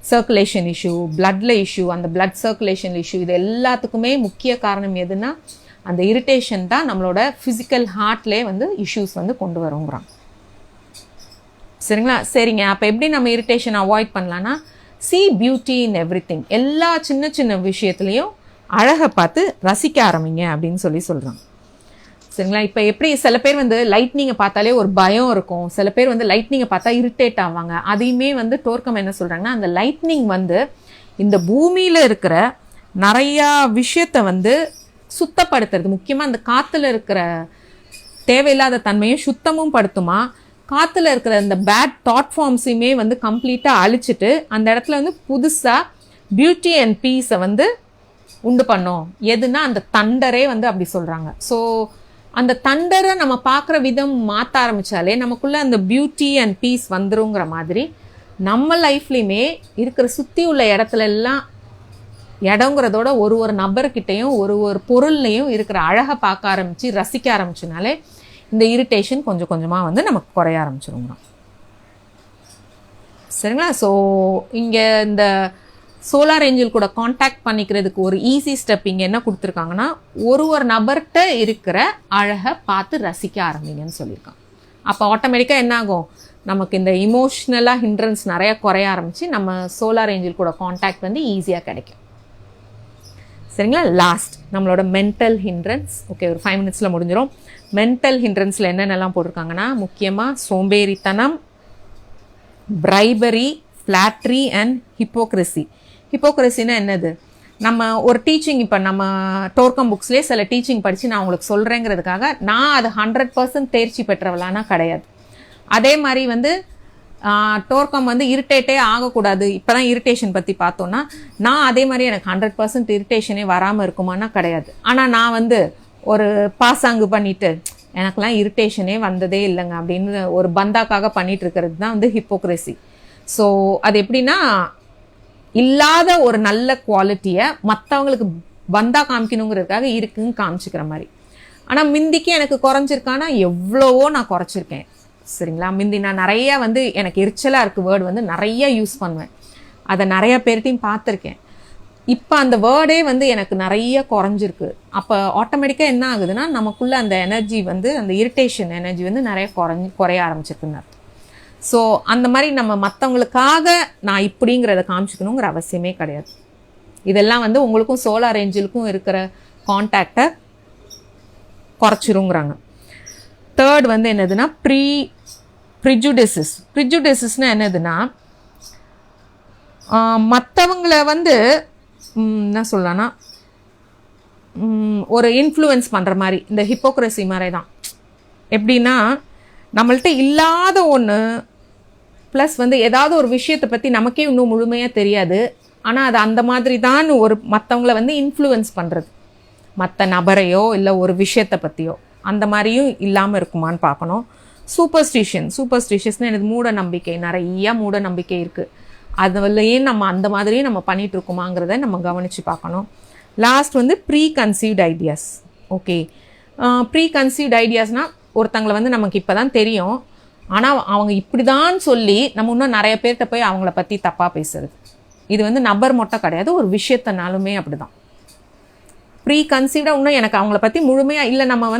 சர்க்குலேஷன் இஷ்யூ, பிளட்ல இஷ்யூ, அந்த பிளட் சர்க்குலேஷன் இஷ்யூ, இது எல்லாத்துக்குமே முக்கிய காரணம் எதுனா அந்த இரிட்டேஷன் தான் நம்மளோட ஃபிசிக்கல் ஹார்ட்லேயே வந்து இஷ்யூஸ் வந்து கொண்டு வருங்கிறான். சரிங்களா? சரிங்க, அப்போ எப்படி நம்ம இரிட்டேஷன் அவாய்ட் பண்ணலான்னா, see beauty in everything. எல்லா சின்ன சின்ன விஷயத்துலையும் அழகை பார்த்து ரசிக்க ஆரம்பிங்க அப்படின்னு சொல்கிறாங்க. சரிங்களா? இப்போ எப்படி சில பேர் வந்து லைட்னிங்கை பார்த்தாலே ஒரு பயம் இருக்கும், சில பேர் வந்து லைட்னிங்கை பார்த்தா இரிட்டேட் ஆவாங்க. அதையுமே வந்து டோர்க்கம் என்ன சொல்கிறாங்கன்னா, அந்த லைட்னிங் வந்து இந்த பூமியில் இருக்கிற நிறையா விஷயத்தை வந்து சுத்தப்படுத்துறது, முக்கியமாக அந்த காற்றுல இருக்கிற தேவையில்லாத தன்மையும் சுத்தமும் படுத்துமா, காற்றுல இருக்கிற அந்த பேட் தாட் ஃபார்ம்ஸையுமே வந்து கம்ப்ளீட்டாக அழிச்சிட்டு அந்த இடத்துல வந்து புதுசாக பியூட்டி அண்ட் பீஸை வந்து உண்டு பண்ணோம். எதுனா அந்த தண்டரே வந்து அப்படி சொல்கிறாங்க. ஸோ அந்த தண்டரை நம்ம பார்க்குற விதம் மாற்ற ஆரம்பித்தாலே நமக்குள்ளே அந்த பியூட்டி அண்ட் பீஸ் வந்துருங்கிற மாதிரி நம்ம லைஃப்லையுமே இருக்கிற சுற்றி உள்ள இடத்துல எல்லாம் இடங்கிறதோட ஒரு நபர்கிட்டையும் ஒரு பொருள்லையும் இருக்கிற அழகை பார்க்க ஆரம்பித்து ரசிக்க ஆரம்பிச்சனாலே இந்த இரிட்டேஷன் கொஞ்சம் கொஞ்சமாக வந்து நமக்கு குறைய ஆரம்பிச்சிருங்க. சரிங்களா? ஸோ இங்கே இந்த சோலார் ஏஞ்சல் கூட காண்டாக்ட் பண்ணிக்கிறதுக்கு ஒரு ஈஸி ஸ்டெப் இங்கே என்ன கொடுத்துருக்காங்கன்னா, ஒரு நபர்கிட்ட இருக்கிற அழகை பார்த்து ரசிக்க ஆரம்பிங்கன்னு சொல்லியிருக்காங்க. அப்போ ஆட்டோமேட்டிக்காக என்ன ஆகும், நமக்கு இந்த இமோஷ்னலாக ஹிண்ட்ரன்ஸ் நிறையா குறைய ஆரம்பித்து நம்ம சோலார் ஏஞ்சல் கூட காண்டாக்ட் வந்து ஈஸியாக கிடைக்கும். சரிங்களா? லாஸ்ட் நம்மளோட மென்டல் ஹிண்ட்ரன்ஸ். ஓகே, ஒரு 5 மினிட்ஸில் முடிஞ்சிடும். மென்டல் ஹிண்ட்ரன்ஸில் என்னென்னலாம் போட்டிருக்காங்கன்னா, முக்கியமாக சோம்பேறித்தனம், பிரைபரி, ஃப்ளாட்ரி அண்ட் ஹிப்போக்ரஸி. ஹிப்போக்ரஸின்னா என்னது, நம்ம ஒரு டீச்சிங், இப்போ நம்ம டோர்க்கம் புக்ஸ்லேயே சில டீச்சிங் படித்து நான் உங்களுக்கு சொல்கிறேங்கிறதுக்காக நான் அது 100% தேர்ச்சி பெற்றவளானா கிடையாது. அதே மாதிரி வந்து டோர்க்கம் வந்து இரிட்டேட்டே ஆகக்கூடாது, இப்போ தான் இரிட்டேஷன் பற்றி பார்த்தோன்னா நான் அதே மாதிரி எனக்கு 100% இரிட்டேஷனே வராமல் இருக்குமானா கிடையாது. ஆனால் நான் வந்து ஒரு பாசாங்கு பண்ணிவிட்டு எனக்கெல்லாம் இரிட்டேஷனே வந்ததே இல்லைங்க அப்படின்னு ஒரு பந்தாக்காக பண்ணிட்டு இருக்கிறது தான் வந்து ஹிப்போக்ரஸி. ஸோ அது எப்படின்னா, இல்லாத ஒரு நல்ல குவாலிட்டியை மற்றவங்களுக்கு பந்தா காமிக்கணுங்கிறதுக்காக இருக்குன்னு காமிச்சிக்கிற மாதிரி. ஆனால் மிந்திக்கு எனக்கு குறைஞ்சிருக்கானா எவ்வளவோ நான் குறைச்சிருக்கேன். சரிங்களா? மிந்தி நான் நிறையா வந்து எனக்கு எரிச்சலாக இருக்குது வேர்டு வந்து நிறைய யூஸ் பண்ணுவேன், அதை நிறைய பேர்ட்டையும் பார்த்துருக்கேன். இப்போ அந்த வேர்டே வந்து எனக்கு நிறைய குறைஞ்சிருக்கு. அப்போ ஆட்டோமேட்டிக்காக என்ன ஆகுதுன்னா, நமக்குள்ளே அந்த எனர்ஜி வந்து அந்த இரிட்டேஷன் எனர்ஜி வந்து நிறைய குறைய ஆரம்பிச்சிருக்குன்னு அர்த்தம். ஸோ அந்த மாதிரி நம்ம மற்றவங்களுக்காக நான் இப்படிங்கிறத காமிச்சிக்கணுங்கிற அவசியமே கிடையாது. இதெல்லாம் வந்து உங்களுக்கும் சோலார் ஏஞ்சலுக்கும் இருக்கிற கான்டாக்டை குறைச்சிருங்கிறாங்க. தேர்ட் வந்து என்னதுன்னா ப்ரிஜுடிசஸ். ப்ரிஜுடிசஸ்னால் என்னதுன்னா, மற்றவங்களை வந்து என்ன சொல்லலாம்னா ஒரு இன்ஃப்ளூயன்ஸ் பண்ணுற மாதிரி, இந்த ஹிப்போக்ரஸி மாதிரி தான். எப்படின்னா, நம்மள்ட்ட இல்லாத ஒன்று ப்ளஸ் வந்து ஏதாவது ஒரு விஷயத்தை பற்றி நமக்கே இன்னும் முழுமையாக தெரியாது, ஆனால் அது அந்த மாதிரி தான் ஒரு மற்றவங்கள வந்து இன்ஃப்ளூயன்ஸ் பண்ணுறது, மற்ற நபரையோ இல்லை ஒரு விஷயத்தை பற்றியோ, அந்த மாதிரியும் இல்லாமல் இருக்குமான்னு பார்க்கணும். சூப்பர்ஸ்டிஷியஸ்னால் எனக்கு மூட நம்பிக்கை, நிறையா மூட நம்பிக்கை இருக்குது, அதுலேயே நம்ம அந்த மாதிரியே நம்ம பண்ணிகிட்டு இருக்கோமாங்கிறத நம்ம கவனித்து பார்க்கணும். லாஸ்ட் வந்து preconceived ideas. Okay, preconceived ஐடியாஸ்னால் ஒருத்தங்களை வந்து நமக்கு இப்போ தான் தெரியும், ஆனால் அவங்க இப்படி தான் சொல்லி நம்ம இன்னும் நிறைய பேர்கிட்ட போய் அவங்கள பற்றி தப்பாக பேசுறது. இது வந்து நபர் மட்டும் கிடையாது, ஒரு விஷயத்தினாலுமே அப்படி தான். ப்ரீ கன்சீவ்டாக இன்னும் எனக்கு அவங்கள பற்றி முழுமையாக இல்லை, நம்ம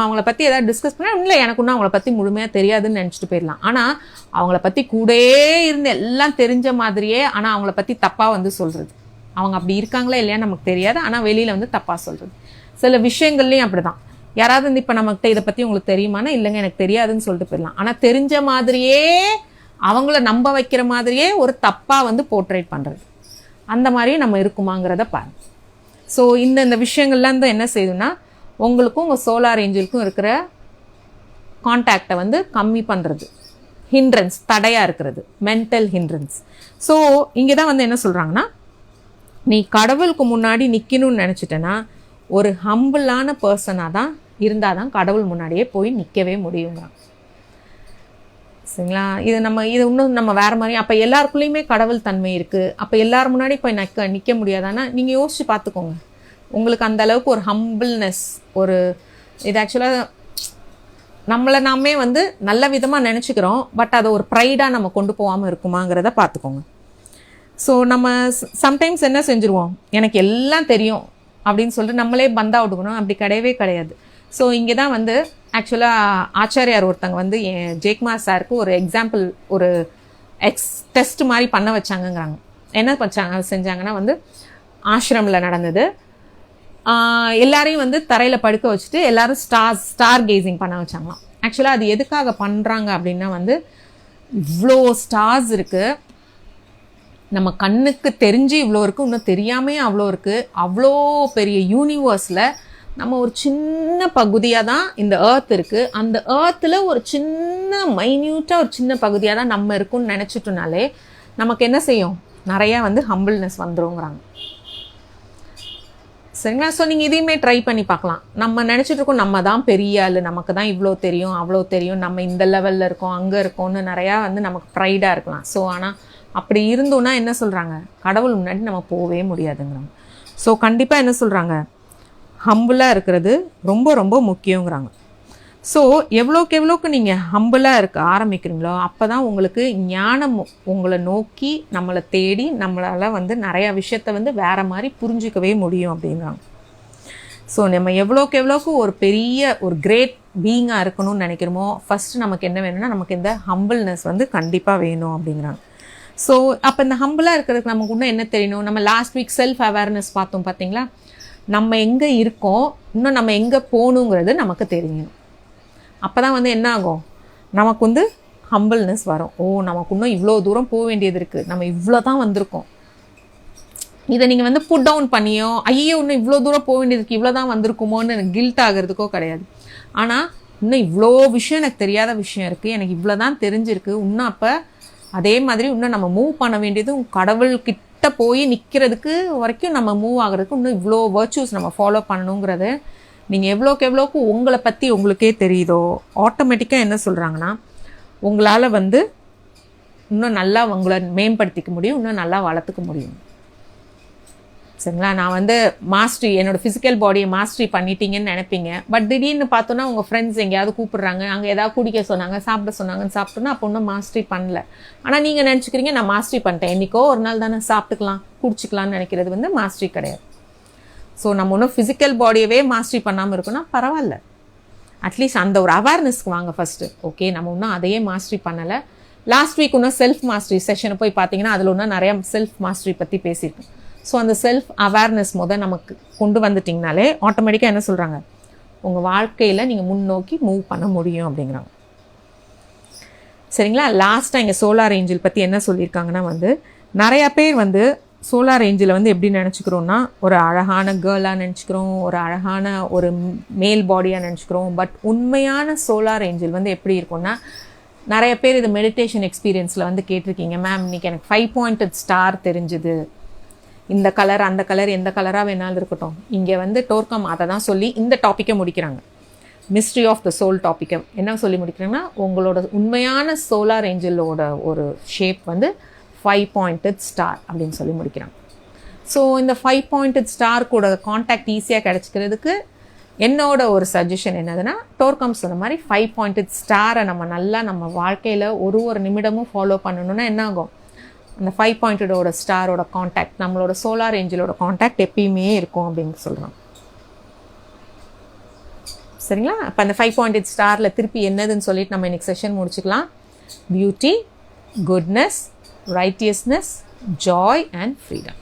அவங்கள பற்றி ஏதாவது டிஸ்கஸ் பண்ணால் இல்லை எனக்கு இன்னும் அவங்கள பற்றி முழுமையாக தெரியாதுன்னு நினச்சிட்டு போயிடலாம். ஆனால் அவங்கள பற்றி கூடே இருந்து எல்லாம் தெரிஞ்ச மாதிரியே ஆனால் அவங்கள பற்றி தப்பாக வந்து சொல்கிறது. அவங்க அப்படி இருக்காங்களா இல்லையா நமக்கு தெரியாது, ஆனால் வெளியில் வந்து தப்பாக சொல்கிறது. சில விஷயங்கள்லையும் அப்படி தான். யாராவது வந்து இப்போ நம்மகிட்ட இதை பற்றி உங்களுக்கு தெரியுமானா இல்லைங்க எனக்கு தெரியாதுன்னு சொல்லிட்டு போயிடலாம். ஆனால் தெரிஞ்ச மாதிரியே அவங்கள நம்ப வைக்கிற மாதிரியே ஒரு தப்பாக வந்து போர்ட்ரேட் பண்ணுறது, அந்த மாதிரியே நம்ம இருக்குமாங்கிறத பாருங்க. ஸோ இந்த விஷயங்கள்லாம் தான் என்ன செய்யுதுன்னா உங்களுக்கும் உங்கள் சோலார் ஏஞ்சலுக்கும் இருக்கிற கான்டாக்டை வந்து கம்மி பண்ணுறது, ஹிண்ட்ரன்ஸ், தடையாக இருக்கிறது, மென்டல் ஹிண்ட்ரன்ஸ். ஸோ இங்கே தான் வந்து என்ன சொல்கிறாங்கன்னா, நீ கடவுளுக்கு முன்னாடி நிற்கணும்னு நினச்சிட்டேன்னா ஒரு ஹம்பிளான பர்சனாக தான் இருந்தால் தான் கடவுள் முன்னாடியே போய் நிற்கவே முடியுங்க. சரிங்களா? இது இன்னும் நம்ம வேறு மாதிரி, அப்போ எல்லாருக்குள்ளேயுமே கடவுள் தன்மை இருக்குது, அப்போ எல்லாரும் முன்னாடி போய் நிற்க முடியாதானா நீங்கள் யோசிச்சு பார்த்துக்கோங்க. உங்களுக்கு அந்த அளவுக்கு ஒரு ஹம்பிள்னஸ், ஒரு இது ஆக்சுவலாக நம்மளை நாமே வந்து நல்ல விதமாக நினச்சிக்கிறோம், பட் அதை ஒரு ப்ரைடாக நம்ம கொண்டு போகாமல் இருக்குமாங்கிறத பார்த்துக்கோங்க. ஸோ நம்ம சம்டைம்ஸ் என்ன செஞ்சுருவோம், எனக்கு எல்லாம் தெரியும் அப்படின்னு சொல்லிட்டு நம்மளே பந்தா விட்டுக்கணும். அப்படி கிடையவே கிடையாது. ஸோ இங்கே தான் வந்து ஆக்சுவலாக ஆச்சாரியார் ஒருத்தங்க வந்து ஜெயக்குமார் சாருக்கு ஒரு எக்ஸாம்பிள், ஒரு டெஸ்ட் மாதிரி பண்ண வச்சாங்கங்கிறாங்க. என்ன செஞ்சாங்கன்னா வந்து ஆஷ்ரமில் நடந்தது. எல்லாரையும் வந்து தரையில் படுக்க வச்சுட்டு எல்லாரும் ஸ்டார் கேசிங் பண்ண வச்சாங்களாம். ஆக்சுவலாக அது எதுக்காக பண்ணுறாங்க அப்படின்னா வந்து இவ்வளோ ஸ்டார்ஸ் இருக்குது, நம்ம கண்ணுக்கு தெரிஞ்சு இவ்வளோ இருக்குது, இன்னும் தெரியாமையே அவ்வளோ இருக்குது. அவ்வளோ பெரிய யூனிவர்ஸில் நம்ம ஒரு சின்ன பகுதியாக தான் இந்த ஏர்த் இருக்குது. அந்த ஏர்த்தில் ஒரு சின்ன மைன்யூட்டாக ஒரு சின்ன பகுதியாக தான் நம்ம இருக்குன்னு நினச்சிட்டோனாலே நமக்கு என்ன செய்யும், நிறையா வந்து ஹம்பிள்னஸ் வந்துருங்கிறாங்க. சரிங்களா? ஸோ நீங்கள் இதையுமே ட்ரை பண்ணி பார்க்கலாம். நம்ம நினச்சிட்டு இருக்கோம் நம்ம தான் பெரிய ஆள், நமக்கு தான் இவ்வளோ தெரியும் அவ்வளோ தெரியும், நம்ம இந்த லெவலில் இருக்கோம் அங்கே இருக்கோம்னு நிறையா வந்து நமக்கு ப்ரைடாக இருக்கலாம். ஸோ ஆனால் அப்படி இருந்தோன்னா என்ன சொல்கிறாங்க, கடவுள் முன்னாடி நம்ம போகவே முடியாதுங்கிறாங்க. ஸோ கண்டிப்பாக என்ன சொல்கிறாங்க, ஹம்பிளாக இருக்கிறது ரொம்ப ரொம்ப முக்கியங்கிறாங்க. ஸோ எவ்வளோக்கு நீங்கள் ஹம்பிளாக இருக்க ஆரம்பிக்கிறீங்களோ அப்போ தான் உங்களுக்கு ஞானம் உங்களை நோக்கி நம்மளை தேடி நம்மளால் வந்து நிறையா விஷயத்த வந்து வேறு மாதிரி புரிஞ்சிக்கவே முடியும் அப்படிங்கிறாங்க. ஸோ நம்ம எவ்வளோக்கு ஒரு பெரிய ஒரு கிரேட் பீயிங்காக இருக்கணும்னு நினைக்கிறோமோ ஃபஸ்ட்டு நமக்கு என்ன வேணும்னா நமக்கு இந்த ஹம்பிள்னஸ் வந்து கண்டிப்பாக வேணும் அப்படிங்கிறாங்க. ஸோ அப்போ இந்த ஹம்பிளாக இருக்கிறதுக்கு நமக்கு இன்னும் என்ன தெரியணும், நம்ம லாஸ்ட் வீக் செல்ஃப் அவேர்னஸ் பார்த்தோம் பார்த்தீங்களா, நம்ம எங்கே இருக்கோம், இன்னும் நம்ம எங்கே போகணுங்கிறது நமக்கு தெரியணும். அப்போ தான் வந்து என்ன ஆகும், நமக்கு வந்து ஹம்பிள்னஸ் வரும். ஓ நமக்கு இன்னும் இவ்வளோ தூரம் போக வேண்டியது இருக்குது, நம்ம இவ்வளோ தான் வந்திருக்கோம். இதை நீங்கள் வந்து புட் டவுன் பண்ணியோ ஐயோ இன்னும் இவ்வளோ தூரம் போக வேண்டியது இருக்குது, இவ்வளோ தான் வந்திருக்குமோன்னு எனக்கு கில்ட் ஆகிறதுக்கோ கிடையாது. ஆனால் இன்னும் இவ்வளோ விஷயம் எனக்கு தெரியாத விஷயம் இருக்குது, எனக்கு இவ்வளோ தான் தெரிஞ்சிருக்கு, இன்னும் அப்போ அதே மாதிரி இன்னும் நம்ம மூவ் பண்ண வேண்டியது கடவுள்கிட்ட போய் நிற்கிறதுக்கு வரைக்கும் நம்ம மூவ் ஆகிறதுக்கு இன்னும் இவ்வளோ வர்ச்சூஸ் நம்ம ஃபாலோ பண்ணணுங்கிறது நீங்கள் எவ்வளோக்கு உங்களை பற்றி உங்களுக்கே தெரியுதோ ஆட்டோமேட்டிக்காக என்ன சொல்கிறாங்கன்னா உங்களால் வந்து இன்னும் நல்லா உங்களை மேம்படுத்திக்க முடியும், இன்னும் நல்லா வளர்த்துக்க முடியும். சரிங்களா? நான் வந்து மாஸ்ட்ரி என்னோடய ஃபிசிக்கல் பாடியை மாஸ்ட்ரி பண்ணிட்டீங்கன்னு நினைப்பீங்க. பட் திடீர்னு பார்த்தோன்னா உங்கள் ஃப்ரெண்ட்ஸ் எங்கேயாவது கூப்பிட்றாங்க, அங்கே ஏதாவது குடிக்க சொன்னாங்க, சாப்பிட சொன்னாங்கன்னு சாப்பிட்டோன்னா அப்போ இன்னும் மாஸ்ட்ரி பண்ணல. ஆனால் நீங்கள் நினச்சிக்கிறீங்க நான் மாஸ்ட்ரி பண்ணிட்டேன், என்றைக்கோ ஒரு நாள் தானே சாப்பிட்டுக்கலாம் குடிச்சிக்கலாம்னு நினைக்கிறது வந்து மாஸ்ட்ரி கிடையாது. ஸோ நம்ம ஒன்றும் ஃபிசிக்கல் பாடியவே மாஸ்ட்ரி பண்ணாமல் இருக்கோன்னா பரவாயில்ல, அட்லீஸ்ட் அந்த ஒரு அவேர்னஸ்க்கு வாங்க ஃபஸ்ட்டு. ஓகே நம்ம இன்னும் அதையே மாஸ்ட்ரி பண்ணலை. லாஸ்ட் வீக் இன்னும் செல்ஃப் மாஸ்ட்ரி செஷனை போய் பார்த்தீங்கன்னா அதில் இன்னும் நிறையா செல்ஃப் மாஸ்ட்ரி பற்றி பேசியிருக்கேன். ஸோ அந்த செல்ஃப் அவேர்னஸ் நமக்கு கொண்டு வந்துட்டிங்கனாலே ஆட்டோமேட்டிக்காக என்ன சொல்கிறாங்க, உங்கள் வாழ்க்கையில் நீங்கள் முன்னோக்கி மூவ் பண்ண முடியும் அப்படிங்கிறாங்க. சரிங்களா? லாஸ்ட்டாக இங்கே சோலார் ஏஞ்சல் பற்றி என்ன சொல்லியிருக்காங்கன்னா வந்து நிறையா பேர் வந்து சோலார் ஏஞ்சலை வந்து எப்படி நினச்சிக்கிறோன்னா ஒரு அழகான கேர்ளாக நினச்சிக்கிறோம், ஒரு அழகான ஒரு மேல் பாடியாக நினச்சிக்கிறோம். பட் உண்மையான சோலார் ஏஞ்சல் வந்து எப்படி இருக்கும்னா, நிறைய பேர் இது மெடிடேஷன் எக்ஸ்பீரியன்ஸில் வந்து கேட்டிருக்கீங்க, மேம் இன்றைக்கி எனக்கு 5 pointed ஸ்டார் தெரிஞ்சுது, இந்த கலர் அந்த கலர் எந்த கலராக வேணாலும் இருக்கட்டும். இங்கே வந்து டோர்கம் அதை தான் சொல்லி இந்த டாப்பிக்கை முடிக்கிறாங்க. மிஸ்ட்ரி ஆஃப் த சோல் டாப்பிக்கை என்ன சொல்லி முடிக்கிறாங்கன்னா உங்களோட உண்மையான சோலார் ஏஞ்சலோட ஒரு ஷேப் வந்து 5 pointed ஸ்டார் அப்படின்னு சொல்லி முடிக்கிறாங்க. ஸோ இந்த 5 pointed ஸ்டார் கூட கான்டாக்ட் ஈஸியாக கிடச்சிக்கிறதுக்கு என்னோட ஒரு சஜஷன் என்னதுன்னா, டோர்கம் சொன்ன மாதிரி 5 pointed ஸ்டாரை நம்ம நல்லா நம்ம வாழ்க்கையில் ஒரு நிமிடமும் ஃபாலோ பண்ணணுன்னா என்ன ஆகும், அந்த 5 pointedோட ஸ்டாரோட கான்டாக்ட் நம்மளோட சோலார் ஏஞ்சலோட கான்டாக்ட் எப்பயுமே இருக்கும் அப்படின்னு சொல்கிறோம். சரிங்களா? அப்போ அந்த 5 pointed ஸ்டாரில் திருப்பி என்னதுன்னு சொல்லிட்டு நம்ம இன்னைக்கு செஷன் முடிச்சுக்கலாம். Beauty, goodness, righteousness, Joy and freedom.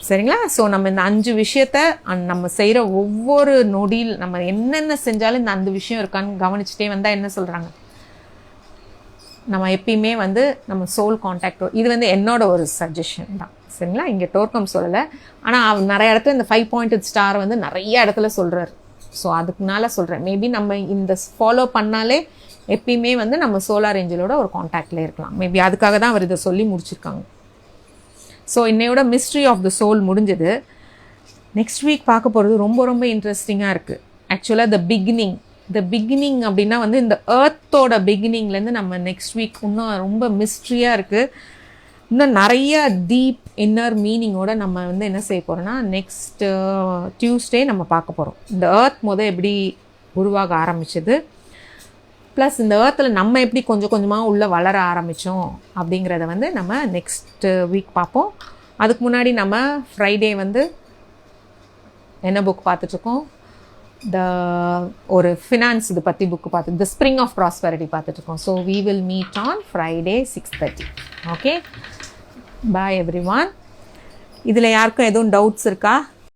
சரிங்களா? ஸோ நம்ம இந்த 5 விஷயத்த நம்ம செய்கிற ஒவ்வொரு நொடியில் நம்ம என்னென்ன செஞ்சாலும் இந்த 5 விஷயம் இருக்கான்னு கவனிச்சுட்டே வந்தால் என்ன சொல்கிறாங்க, நம்ம எப்பயுமே வந்து நம்ம சோல் கான்டாக்ட். இது வந்து என்னோட ஒரு சஜஷன் தான், சரிங்களா? இங்கே டோர்கம் சொல்லலை, ஆனால் நிறைய இடத்துல இந்த 5 பாயிண்டட் ஸ்டார் வந்து நிறைய இடத்துல சொல்கிறார். ஸோ அதுக்குனால சொல்கிறேன், மேபி நம்ம இந்த ஃபாலோ பண்ணாலே எப்பயுமே வந்து நம்ம சோலார் ஏஞ்சலோட ஒரு கான்டாக்டில் இருக்கலாம். மேபி அதுக்காக தான் அவர் இதை சொல்லி முடிச்சிருக்காங்க. ஸோ இன்னையோட மிஸ்ட்ரி ஆஃப் த சோல் முடிஞ்சது. நெக்ஸ்ட் வீக் பார்க்க போகிறது ரொம்ப ரொம்ப இன்ட்ரெஸ்டிங்காக இருக்குது. ஆக்சுவலாக த பிகினிங் அப்படின்னா வந்து இந்த எர்த்தோட பிகினிங்லேருந்து நம்ம நெக்ஸ்ட் வீக் இன்னும் ரொம்ப மிஸ்ட்ரியாக இருக்குது. இன்னும் நிறைய டீப் இன்னர் மீனிங்கோட நம்ம வந்து என்ன செய்ய போகிறோன்னா நெக்ஸ்ட் டியூஸ்டே நம்ம பார்க்க போகிறோம். இந்த எர்த் எப்படி உருவாக ஆரம்பிச்சது, ப்ளஸ் இந்த ஏர்த்தில் நம்ம எப்படி கொஞ்சம் கொஞ்சமாக உள்ளே வளர ஆரம்பித்தோம் அப்படிங்கிறத வந்து நம்ம நெக்ஸ்ட் வீக் பார்ப்போம். அதுக்கு முன்னாடி நம்ம ஃப்ரைடே வந்து என்ன புக் பார்த்துட்ருக்கோம், ஒரு ஃபினான்ஸ் இது பற்றி book the spring of prosperity பார்த்துட்ருக்கோம். So we will meet on Friday 6:30. Okay, bye everyone. இதில் யாருக்கும் எதுவும் டவுட்ஸ் இருக்கா?